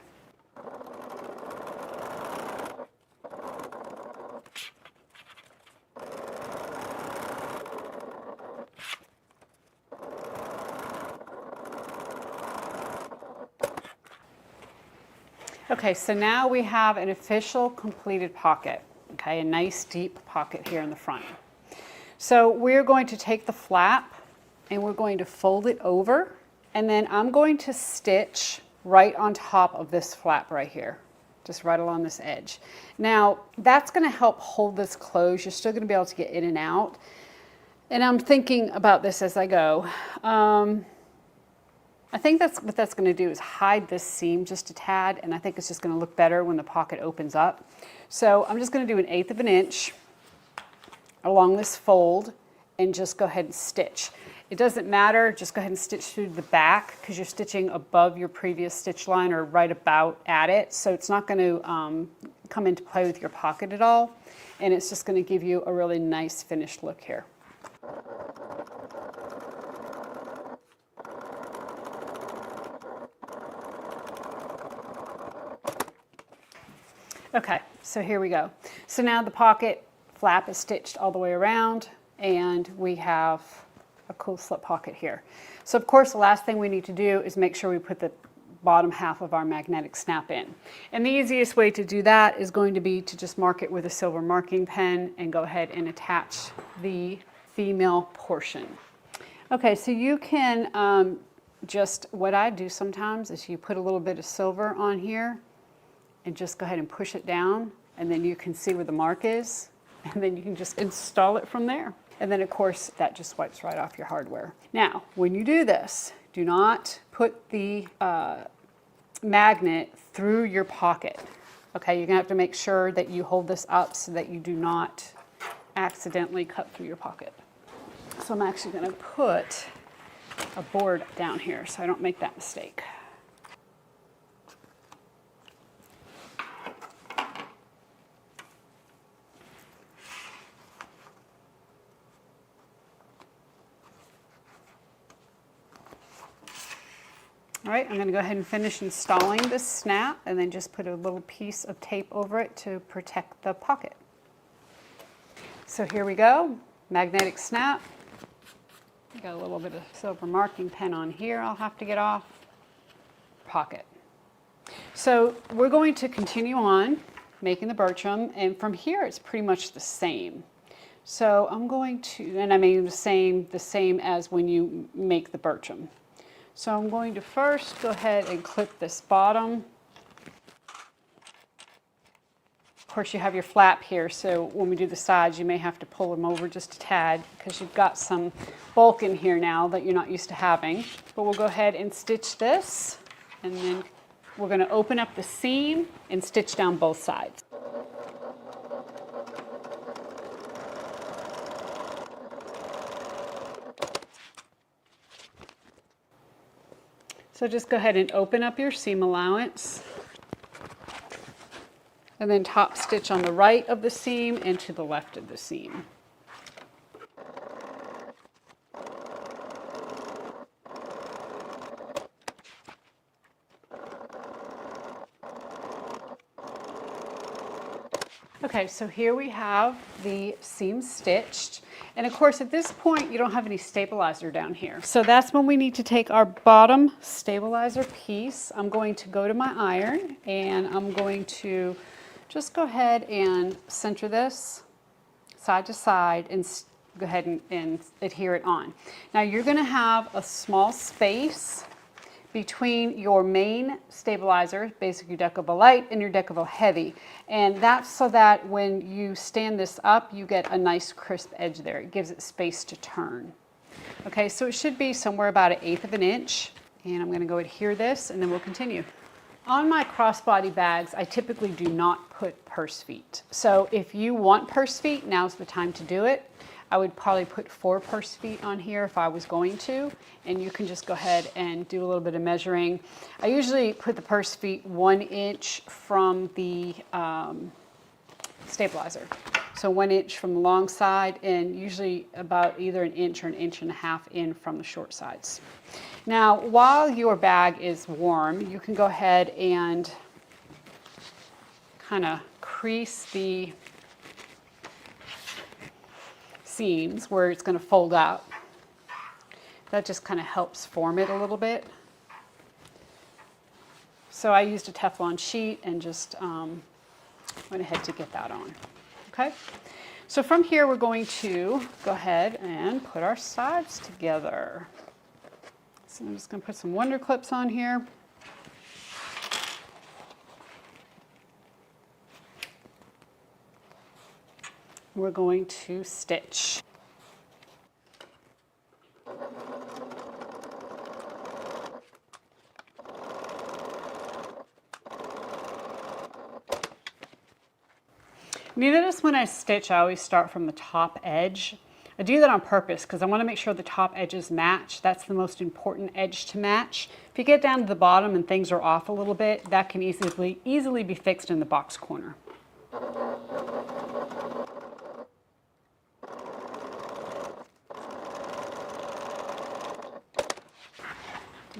Okay, so now we have an official completed pocket, okay, a nice deep pocket here in the front. So we're going to take the flap and we're going to fold it over, and then I'm going to stitch right on top of this flap right here, just right along this edge. Now that's going to help hold this closed. You're still going to be able to get in and out. And I'm thinking about this as I go. I think that's what that's going to do is hide this seam just a tad, and I think it's just going to look better when the pocket opens up. So I'm just going to do 1/8 of an inch along this fold and just go ahead and stitch. It doesn't matter, just go ahead and stitch through the back because you're stitching above your previous stitch line or right about at it, so it's not going to come into play with your pocket at all, and it's just going to give you a really nice finished look here. Okay, so here we go. So now the pocket flap is stitched all the way around, and we have a cool slip pocket here. So of course the last thing we need to do is make sure we put the bottom half of our magnetic snap in. And the easiest way to do that is going to be to just mark it with a silver marking pen and go ahead and attach the female portion. Okay, so you can just, what I do sometimes is you put a little bit of silver on here and just go ahead and push it down, and then you can see where the mark is, and then you can just install it from there. And then of course that just wipes right off your hardware. Now, when you do this, do not put the magnet through your pocket. Okay, you're gonna have to make sure that you hold this up so that you do not accidentally cut through your pocket. So I'm actually gonna put a board down here so I don't make that mistake. All right, I'm going to go ahead and finish installing this snap and then just put a little piece of tape over it to protect the pocket. So here we go, magnetic snap. Got a little bit of silver marking pen on here I'll have to get off. Pocket. So we're going to continue on making the Burcham, and from here it's pretty much the same. So I'm going to, and I mean the same as when you make the Burcham. So I'm going to first go ahead and clip this bottom. Of course you have your flap here, so when we do the sides you may have to pull them over just a tad because you've got some bulk in here now that you're not used to having. But we'll go ahead and stitch this, and then we're going to open up the seam and stitch down both sides. So just go ahead and open up your seam allowance, and then top stitch on the right of the seam and to the left of the seam. Okay, so here we have the seam stitched. And of course, at this point, you don't have any stabilizer down here. So that's when we need to take our bottom stabilizer piece. I'm going to go to my iron, and I'm going to just go ahead and center this side to side and go ahead and adhere it on. Now you're going to have a small space between your main stabilizer, basically your Decovil Light, and your Decovil Heavy. And that's so that when you stand this up, you get a nice crisp edge there. It gives it space to turn. Okay, so it should be somewhere about 1/8 of an inch. And I'm going to go adhere this, and then we'll continue. On my crossbody bags, I typically do not put purse feet. So if you want purse feet, now's the time to do it. I would probably put 4 purse feet on here if I was going to, and you can just go ahead and do a little bit of measuring. I usually put the purse feet 1 inch from the stabilizer. So 1 inch from the long side, and usually about either 1 inch or 1.5 inches in from the short sides. Now, while your bag is warm, you can go ahead and kind of crease the seams where it's going to fold out. That just kind of helps form it a little bit. So I used a Teflon sheet and just went ahead to get that on. Okay, so from here we're going to go ahead and put our sides together. So I'm just going to put some Wonder Clips on here. We're going to stitch. You notice when I stitch, I always start from the top edge. I do that on purpose because I want to make sure the top edges match. That's the most important edge to match. If you get down to the bottom and things are off a little bit, that can easily be fixed in the box corner.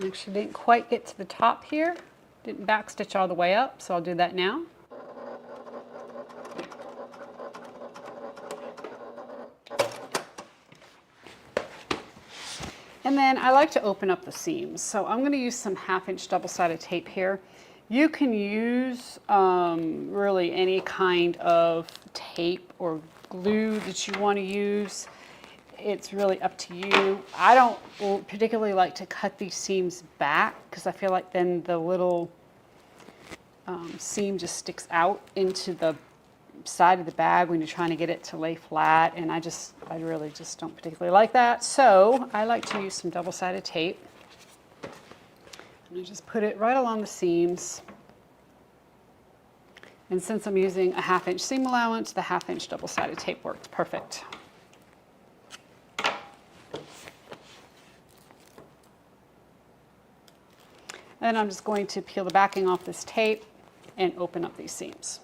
Actually didn't quite get to the top here. Didn't back stitch all the way up, so I'll do that now. And then I like to open up the seams. So I'm going to use some 1/2 inch double-sided tape here. You can use really any kind of tape or glue that you want to use. It's really up to you. I don't particularly like to cut these seams back because I feel like then the little seam just sticks out into the side of the bag when you're trying to get it to lay flat, and I really just don't particularly like that. So I like to use some double-sided tape, and I just put it right along the seams. And since I'm using a 1/2 inch seam allowance, the 1/2 inch double-sided tape works perfect. And I'm just going to peel the backing off this tape and open up these seams.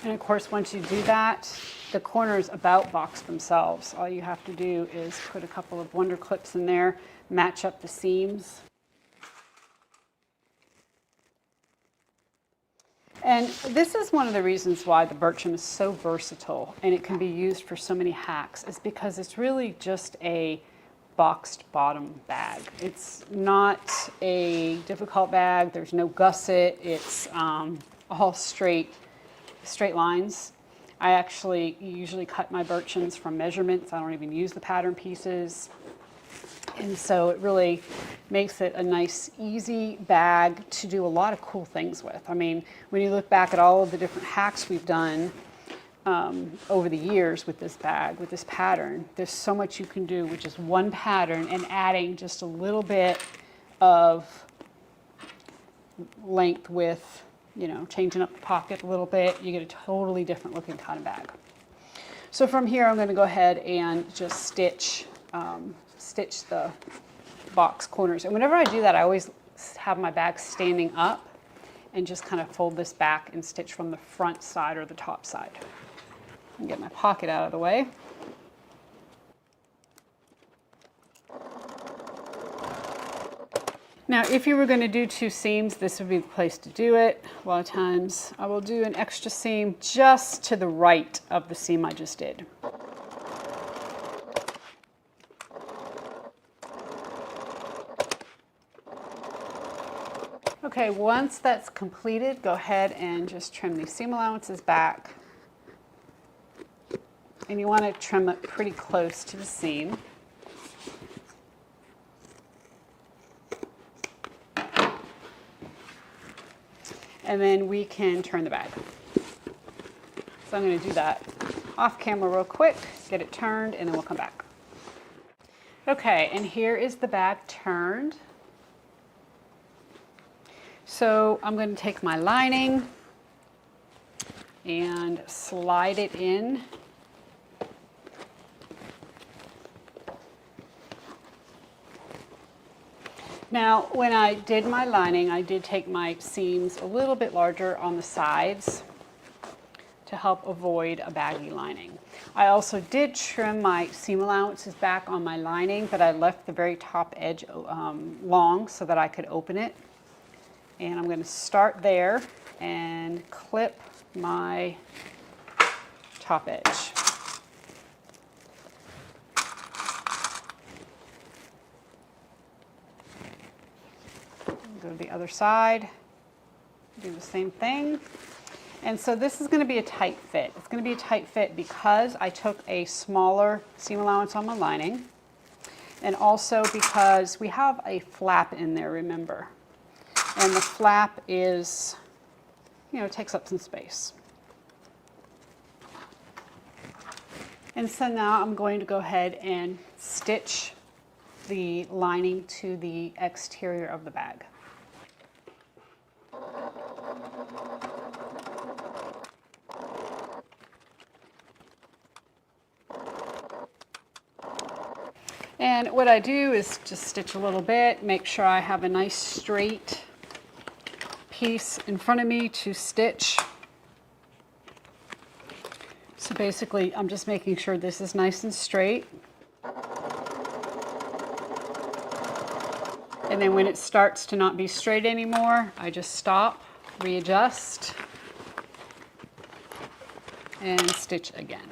And of course, once you do that, the corners about box themselves. All you have to do is put a couple of Wonder Clips in there, match up the seams. And this is one of the reasons why the Burcham is so versatile and it can be used for so many hacks, is because it's really just a boxed bottom bag. It's not a difficult bag. There's no gusset. It's all straight lines. I actually usually cut my Burchams from measurements. I don't even use the pattern pieces. And so it really makes it a nice, easy bag to do a lot of cool things with. I mean, when you look back at all of the different hacks we've done over the years with this bag, with this pattern, there's so much you can do with just one pattern and adding just a little bit of length, width, you know, changing up the pocket a little bit. You get a totally different looking kind of bag. So from here, I'm going to go ahead and just stitch the box corners. And whenever I do that, I always have my bag standing up and just kind of fold this back and stitch from the front side or the top side. And get my pocket out of the way. Now, if you were going to do 2 seams, this would be the place to do it. A lot of times I will do an extra seam just to the right of the seam I just did. Okay, once that's completed, go ahead and just trim these seam allowances back. And you want to trim it pretty close to the seam. And then we can turn the bag. So I'm going to do that off camera real quick, get it turned, and then we'll come back. Okay, and here is the bag turned. So I'm going to take my lining and slide it in. Now, when I did my lining, I did take my seams a little bit larger on the sides to help avoid a baggy lining. I also did trim my seam allowances back on my lining, but I left the very top edge long so that I could open it. And I'm going to start there and clip my top edge. Go to the other side, do the same thing. And so this is going to be a tight fit. It's going to be a tight fit because I took a smaller seam allowance on my lining, and also because we have a flap in there, remember. And the flap is, you know, takes up some space. And so now I'm going to go ahead and stitch the lining to the exterior of the bag. And what I do is just stitch a little bit, make sure I have a nice straight piece in front of me to stitch. So basically, I'm just making sure this is nice and straight. And then when it starts to not be straight anymore, I just stop, readjust, and stitch again.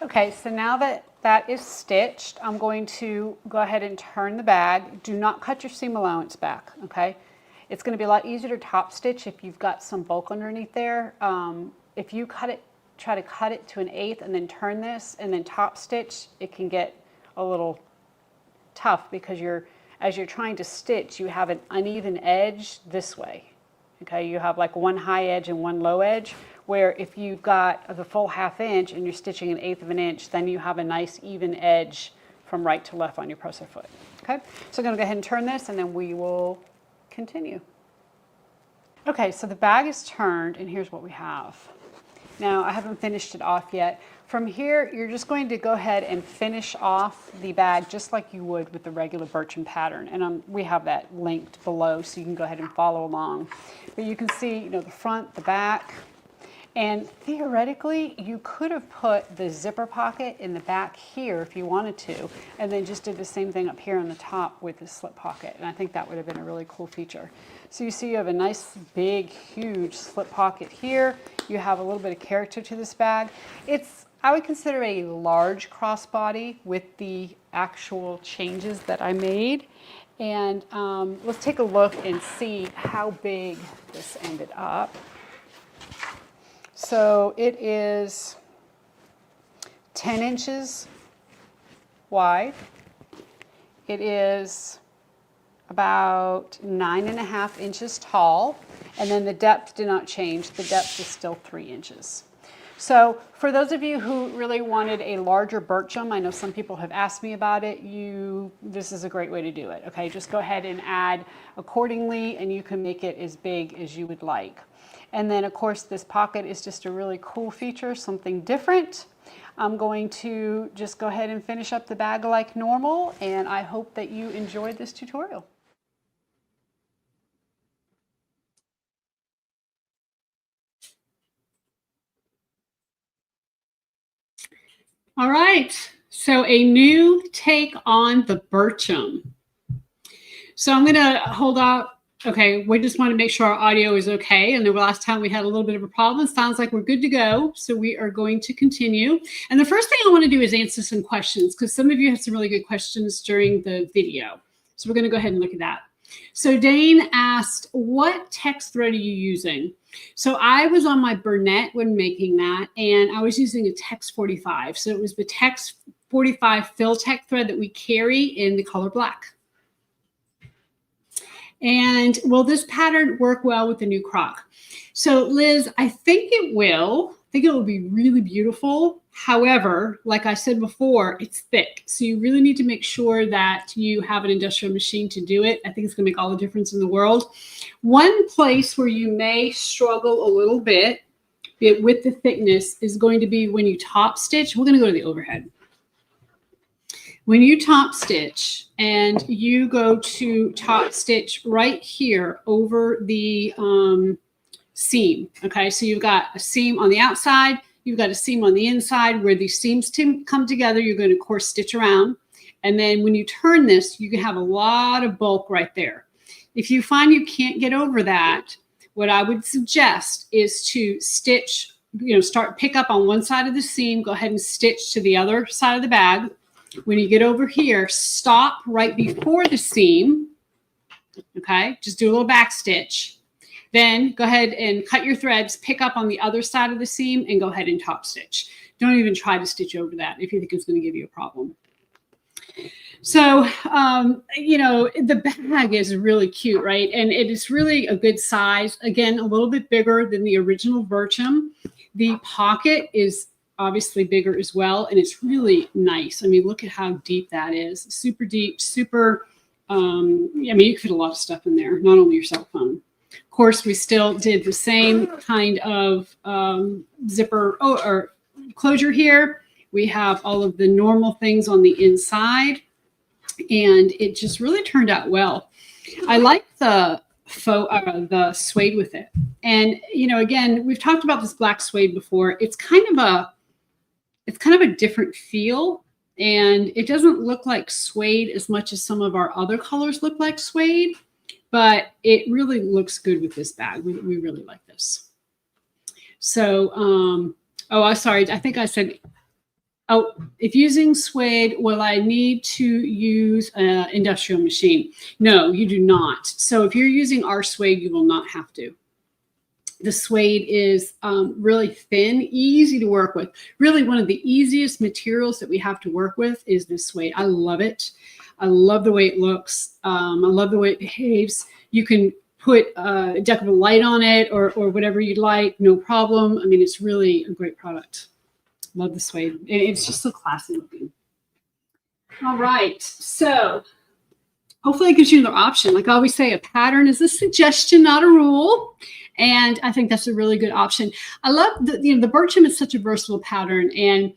Okay, so now that that is stitched, I'm going to go ahead and turn the bag. Do not cut your seam allowance back, okay? It's going to be a lot easier to top stitch if you've got some bulk underneath there. If you try to cut it to 1/8 and then turn this and then top stitch, it can get a little tough because as you're trying to stitch, you have an uneven edge this way. Okay, you have like one high edge and one low edge, where if you've got the full 1/2 inch and you're stitching 1/8 of an inch, then you have a nice even edge from right to left on your presser foot. Okay, so I'm going to go ahead and turn this and then we will continue. Okay, so the bag is turned and here's what we have. Now, I haven't finished it off yet. From here, you're just going to go ahead and finish off the bag just like you would with the regular Burcham pattern. And we have that linked below so you can go ahead and follow along. But you can see, you know, the front, the back, And theoretically, you could have put the zipper pocket in the back here if you wanted to, and then just did the same thing up here on the top with the slip pocket. And I think that would have been a really cool feature. So you see you have a nice, big, huge slip pocket here. You have a little bit of character to this bag. It's, I would consider a large crossbody with the actual changes that I made. And let's take a look and see how big this ended up. So it is 10 inches wide. It is about 9.5 inches tall. And then the depth did not change. The depth is still 3 inches. So for those of you who really wanted a larger Burcham, I know some people have asked me about it, this is a great way to do it. Okay, just go ahead and add accordingly, and you can make it as big as you would like. And then of course this pocket is just a really cool feature, something different. I'm going to just go ahead and finish up the bag like normal, and I hope that you enjoyed this tutorial. All right, so a new take on the Burcham. So I'm gonna hold out. Okay, we just want to make sure our audio is okay. And the last time we had a little bit of a problem. It sounds like we're good to go. So we are going to continue. And the first thing I want to do is answer some questions, because some of you have some really good questions during the video. So we're going to go ahead and look at that. So Dane asked, what text thread are you using? So I was on my Burnett when making that, and I was using a Text 45. So it was the Text 45 fill tech thread that we carry in the color black. And will this pattern work well with the new crock? So Liz, I think it will. I think it will be really beautiful. However, like I said before, it's thick. So you really need to make sure that you have an industrial machine to do it. I think it's going to make all the difference in the world. One place where you may struggle a little bit with the thickness is going to be when you top stitch. We're going to go to the overhead. When you top stitch and you go to top stitch right here over the seam, okay? So you've got a seam on the outside, you've got a seam on the inside. Where these seams come together, you're going to, of course, stitch around. And then when you turn this, you can have a lot of bulk right there. If you find you can't get over that, what I would suggest is to stitch, pick up on one side of the seam, go ahead and stitch to the other side of the bag. When you get over here, stop right before the seam, okay? Just do a little back stitch. Then go ahead and cut your threads, pick up on the other side of the seam, and go ahead and top stitch. Don't even try to stitch over that if you think it's going to give you a problem. So, the bag is really cute, right? And it is really a good size. Again, a little bit bigger than the original Burcham. The pocket is obviously bigger as well, and it's really nice. I mean, look at how deep that is. Super deep, super, you can fit a lot of stuff in there, not only your cell phone. Of course, we still did the same kind of zipper or closure here. We have all of the normal things on the inside, and it just really turned out well. I like the the suede with it. And, again, we've talked about this black suede before. It's kind of a different feel, and it doesn't look like suede as much as some of our other colors look like suede, but it really looks good with this bag. We really like this. So, I'm sorry. I think I said, if using suede, will I need to use an industrial machine? No, you do not. So if you're using our suede, you will not have to. The suede is really thin, easy to work with. Really one of the easiest materials that we have to work with is this suede. I love it. I love the way it looks. I love the way it behaves. You can put a decorative light on it or whatever you'd like, no problem. I mean, it's really a great product. Love the suede. It's just so classy looking. All right, so hopefully it gives you another option. Like I always say, a pattern is a suggestion, not a rule. And I think that's a really good option. I love the Burcham is such a versatile pattern, and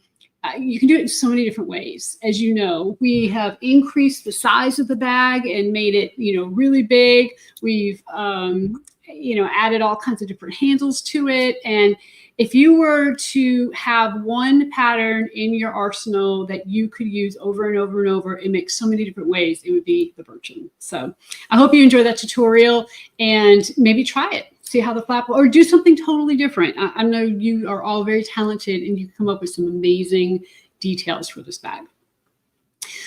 you can do it in so many different ways. As you know, we have increased the size of the bag and made it, really big. We've, added all kinds of different handles to it. And, If you were to have one pattern in your arsenal that you could use over and over and over and make so many different ways, it would be the Burcham. So I hope you enjoyed that tutorial and maybe try it. See how the flap, or do something totally different. I know you are all very talented and you come up with some amazing details for this bag.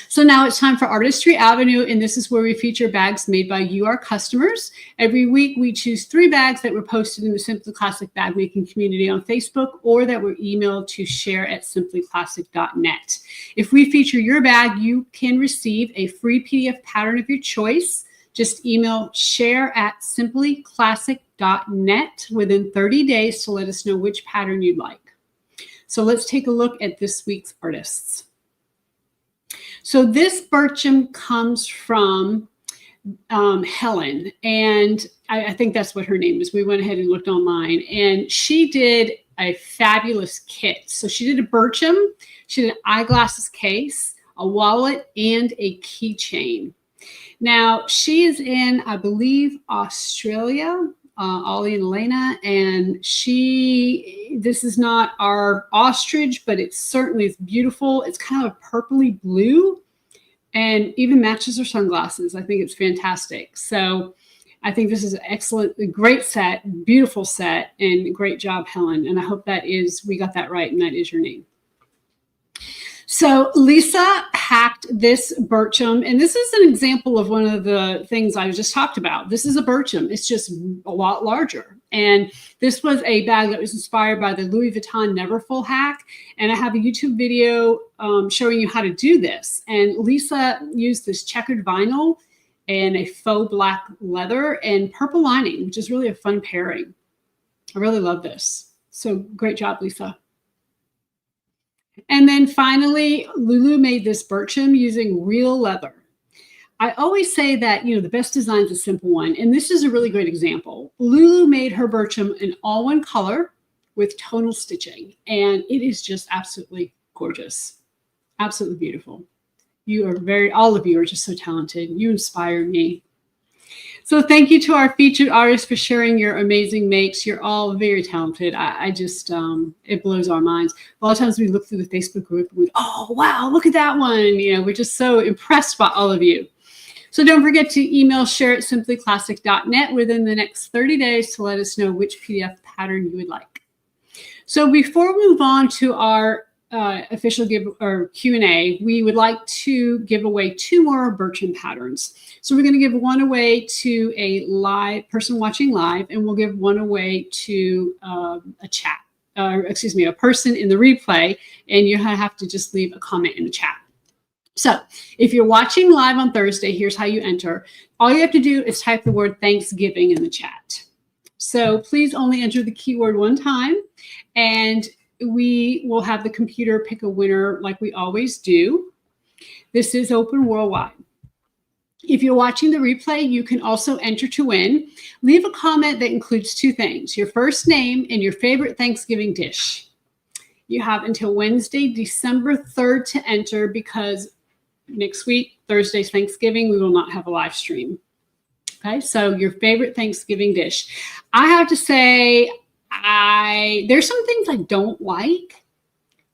So now it's time for Artistry Avenue, and this is where we feature bags made by you, our customers. Every week we choose 3 bags that were posted in the Simply Classic bag making community on Facebook or that were emailed to share@simplyclassic.net. If we feature your bag, you can receive a free PDF pattern of your choice. Just email share@simplyclassic.net within 30 days to let us know which pattern you'd like. So let's take a look at this week's artists. So this Burcham comes from Helen, and I think that's what her name is. We went ahead and looked online, and she did a fabulous kit. So she did a Burcham, she did an eyeglasses case, a wallet, and a keychain. Now she is in, I believe, Australia, Ollie and Elena, and this is not our ostrich, but it certainly is beautiful. It's kind of a purpley blue and even matches her sunglasses. I think it's fantastic. So I think this is an excellent, great set, beautiful set, and great job, Helen. And I hope we got that right, and that is your name. So Lisa hacked this Burcham, and this is an example of one of the things I just talked about. This is a Burcham. It's just a lot larger. And this was a bag that was inspired by the Louis Vuitton Neverfull hack. And I have a YouTube video showing you how to do this. And Lisa used this checkered vinyl and a faux black leather and purple lining, which is really a fun pairing. I really love this. So great job, Lisa. And then finally, Lulu made this Burcham using real leather. I always say that, the best design is a simple one. And this is a really great example. Lulu made her Burcham in all one color with tonal stitching. And it is just absolutely gorgeous. Absolutely beautiful. All of you are just so talented. You inspire me. So thank you to our featured artists for sharing your amazing makes. You're all very talented. It blows our minds. A lot of times we look through the Facebook group and oh, wow, look at that one. We're just so impressed by all of you. So don't forget to email share@simplyclassic.net within the next 30 days to let us know which PDF pattern you would like. So before we move on to our official Q&A, we would like to give away 2 more Burcham patterns. So we're going to give one away to a live person watching live, and we'll give one away to a person in the replay, and you have to just leave a comment in the chat. So if you're watching live on Thursday, here's how you enter. All you have to do is type the word Thanksgiving in the chat. So please only enter the keyword one time, and we will have the computer pick a winner like we always do. This is open worldwide. If you're watching the replay, you can also enter to win. Leave a comment that includes 2 things, your first name and your favorite Thanksgiving dish. You have until Wednesday, December 3rd to enter, because next week, Thursday's Thanksgiving, we will not have a live stream. Okay, so your favorite Thanksgiving dish. I have to say, there's some things I don't like.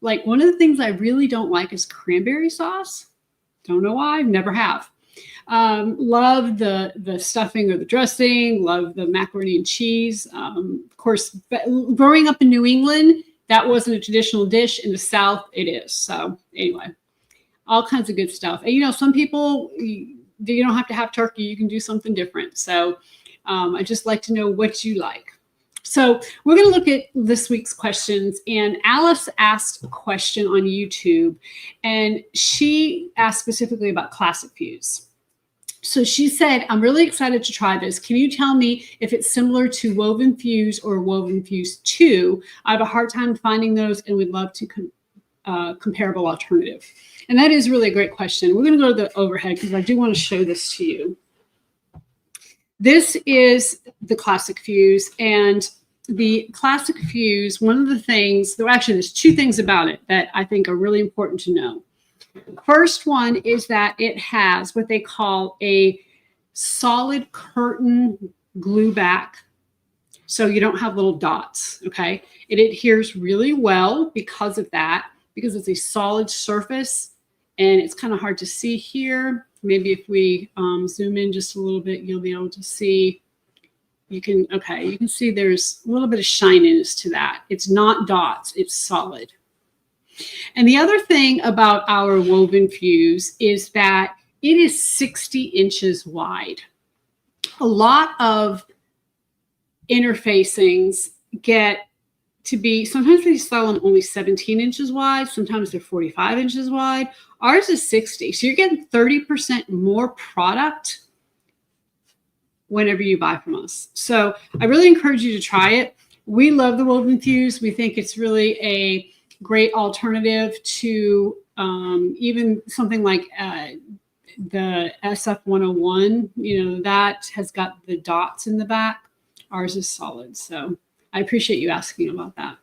Like one of the things I really don't like is cranberry sauce. Don't know why, never have. Love the stuffing or the dressing, love the macaroni and cheese. Of course, growing up in New England, that wasn't a traditional dish. In the South, it is. So anyway, all kinds of good stuff. And some people, you don't have to have turkey. You can do something different. So I just like to know what you like. So we're going to look at this week's questions, and Alice asked a question on YouTube, and she asked specifically about classic fuse. So she said, I'm really excited to try this. Can you tell me if it's similar to Woven Fuse or Woven Fuse 2? I have a hard time finding those and would love to comparable alternative. And that is really a great question. We're going to go to the overhead because I do want to show this to you. This is the classic fuse, and the classic fuse, one of the things, there's 2 things about it that I think are really important to know. First one is that it has what they call a solid curtain glue back So you don't have little dots, okay? It adheres really well because of that, because it's a solid surface and it's kind of hard to see here. Maybe if we zoom in just a little bit, you'll be able to see. You can see there's a little bit of shininess to that. It's not dots, it's solid. And the other thing about our woven fuse is that it is 60 inches wide. A lot of interfacings get to be, sometimes we sell them only 17 inches wide, sometimes they're 45 inches wide. Ours is 60. So you're getting 30% more product whenever you buy from us. So I really encourage you to try it. We love the woven fuse. We think it's really a great alternative to even something like the SF101. You know, that has got the dots in the back. Ours is solid. So I appreciate you asking about that.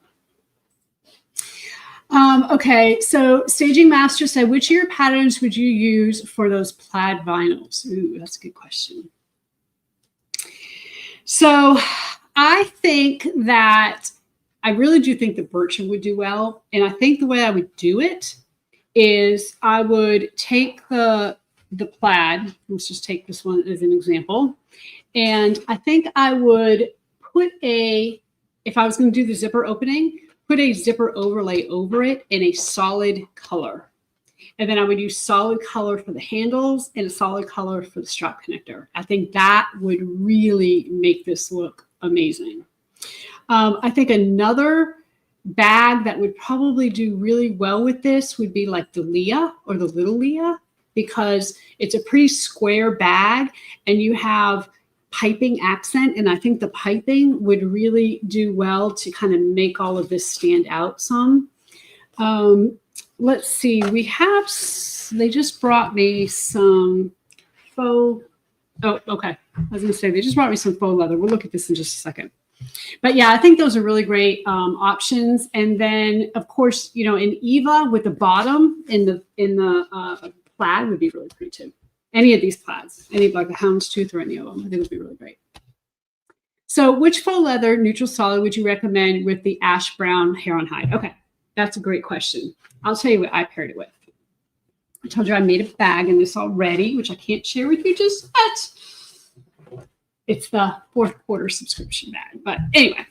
Okay, so Staging Master said, which of your patterns would you use for those plaid vinyls? Ooh, that's a good question. So I think that I really do think that Burcham would do well. And I think the way I would do it is I would take the plaid, let's just take this one as an example. And I think I would put if I was going to do the zipper opening, put a zipper overlay over it in a solid color. And then I would use solid color for the handles and a solid color for the strap connector. I think that would really make this look amazing. I think another bag that would probably do really well with this would be like the Leah or the Little Leah, because it's a pretty square bag and you have piping accent. And I think the piping would really do well to kind of make all of this stand out some. Let's see, they just brought me some faux. Oh, okay. I was going to say, they just brought me some faux leather. We'll look at this in just a second. But yeah, I think those are really great options. And then, of course, you know, in Eva with the bottom in the plaid would be really pretty too. Any of these plaids, any like a houndstooth or any of them, I think would be really great. So which faux leather neutral solid would you recommend with the ash brown hair on hide? Okay, that's a great question. I'll tell you what I paired it with. I told you I made a bag in this already, which I can't share with you just yet. It's the 4th quarter subscription bag. But anyway,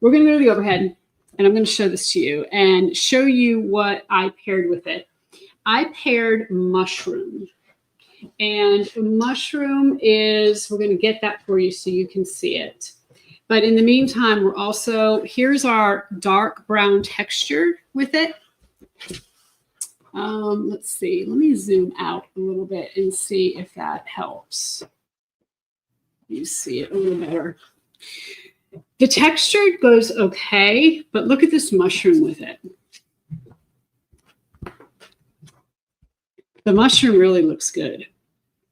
we're going to go to the overhead, and I'm going to show this to you and show you what I paired with it. I paired mushroom. And mushroom is, we're going to get that for you so you can see it. But in the meantime, we're also, here's our dark brown texture with it. Let's see, let me zoom out a little bit and see if that helps. You see it a little better. The texture goes okay, but look at this mushroom with it. The mushroom really looks good.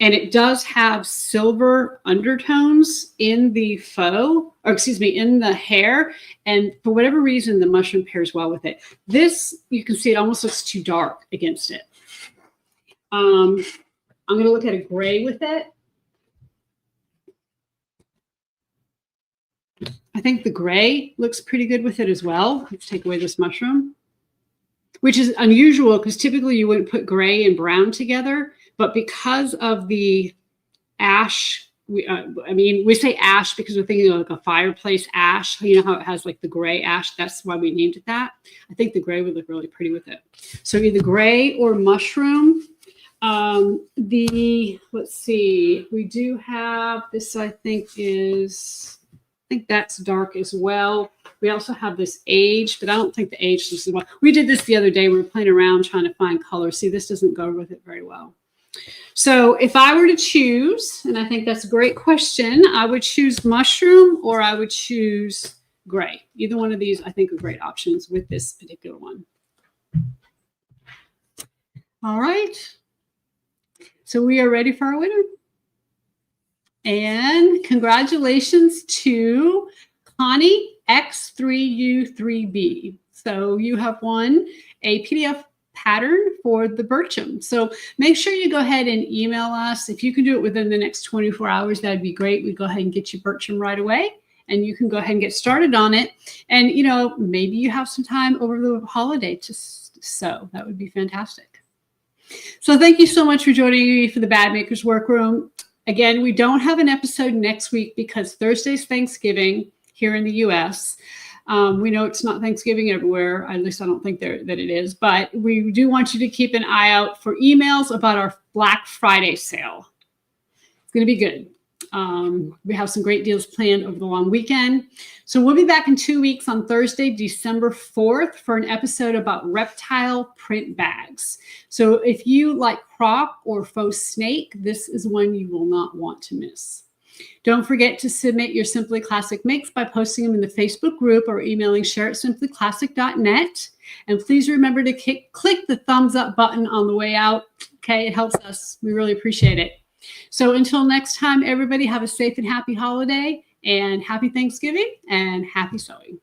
And it does have silver undertones in the faux, or excuse me, in the hair. And for whatever reason, the mushroom pairs well with it. This, you can see it almost looks too dark against it. I'm going to look at a gray with it. I think the gray looks pretty good with it as well. Let's take away this mushroom, which is unusual because typically you wouldn't put gray and brown together. But because of the ash, we say ash because we're thinking of like a fireplace ash. You know how it has like the gray ash? That's why we named it that. I think the gray would look really pretty with it. So either gray or mushroom. Let's see, we do have this, I think that's dark as well. We also have this age, but I don't think the age is well. We did this the other day. We were playing around trying to find color. See, this doesn't go with it very well. So if I were to choose, and I think that's a great question, I would choose mushroom or I would choose gray. Either one of these I think are great options with this particular one. All right. So we are ready for our winner. And congratulations to Connie X3U3B. So you have won a PDF pattern for the Burcham. So make sure you go ahead and email us. If you can do it within the next 24 hours, that'd be great. We'd go ahead and get you Burcham right away. and you can go ahead and get started on it. And, you know, maybe you have some time over the holiday to sew. That would be fantastic. So thank you so much for joining me for the Bag Makers Workroom. Again, we don't have an episode next week because Thursday's Thanksgiving here in the U.S. We know it's not Thanksgiving everywhere. At least I don't think that it is. But we do want you to keep an eye out for emails about our Black Friday sale. It's going to be good. We have some great deals planned over the long weekend. So we'll be back in 2 weeks on Thursday, December 4th for an episode about reptile print bags. So if you like croc or faux snake, this is one you will not want to miss. Don't forget to submit your Simply Classic makes by posting them in the Facebook group or emailing share@simplyclassic.net. And please remember to click the thumbs up button on the way out. Okay, it helps us. We really appreciate it. So until next time, everybody have a safe and happy holiday and happy Thanksgiving and happy sewing.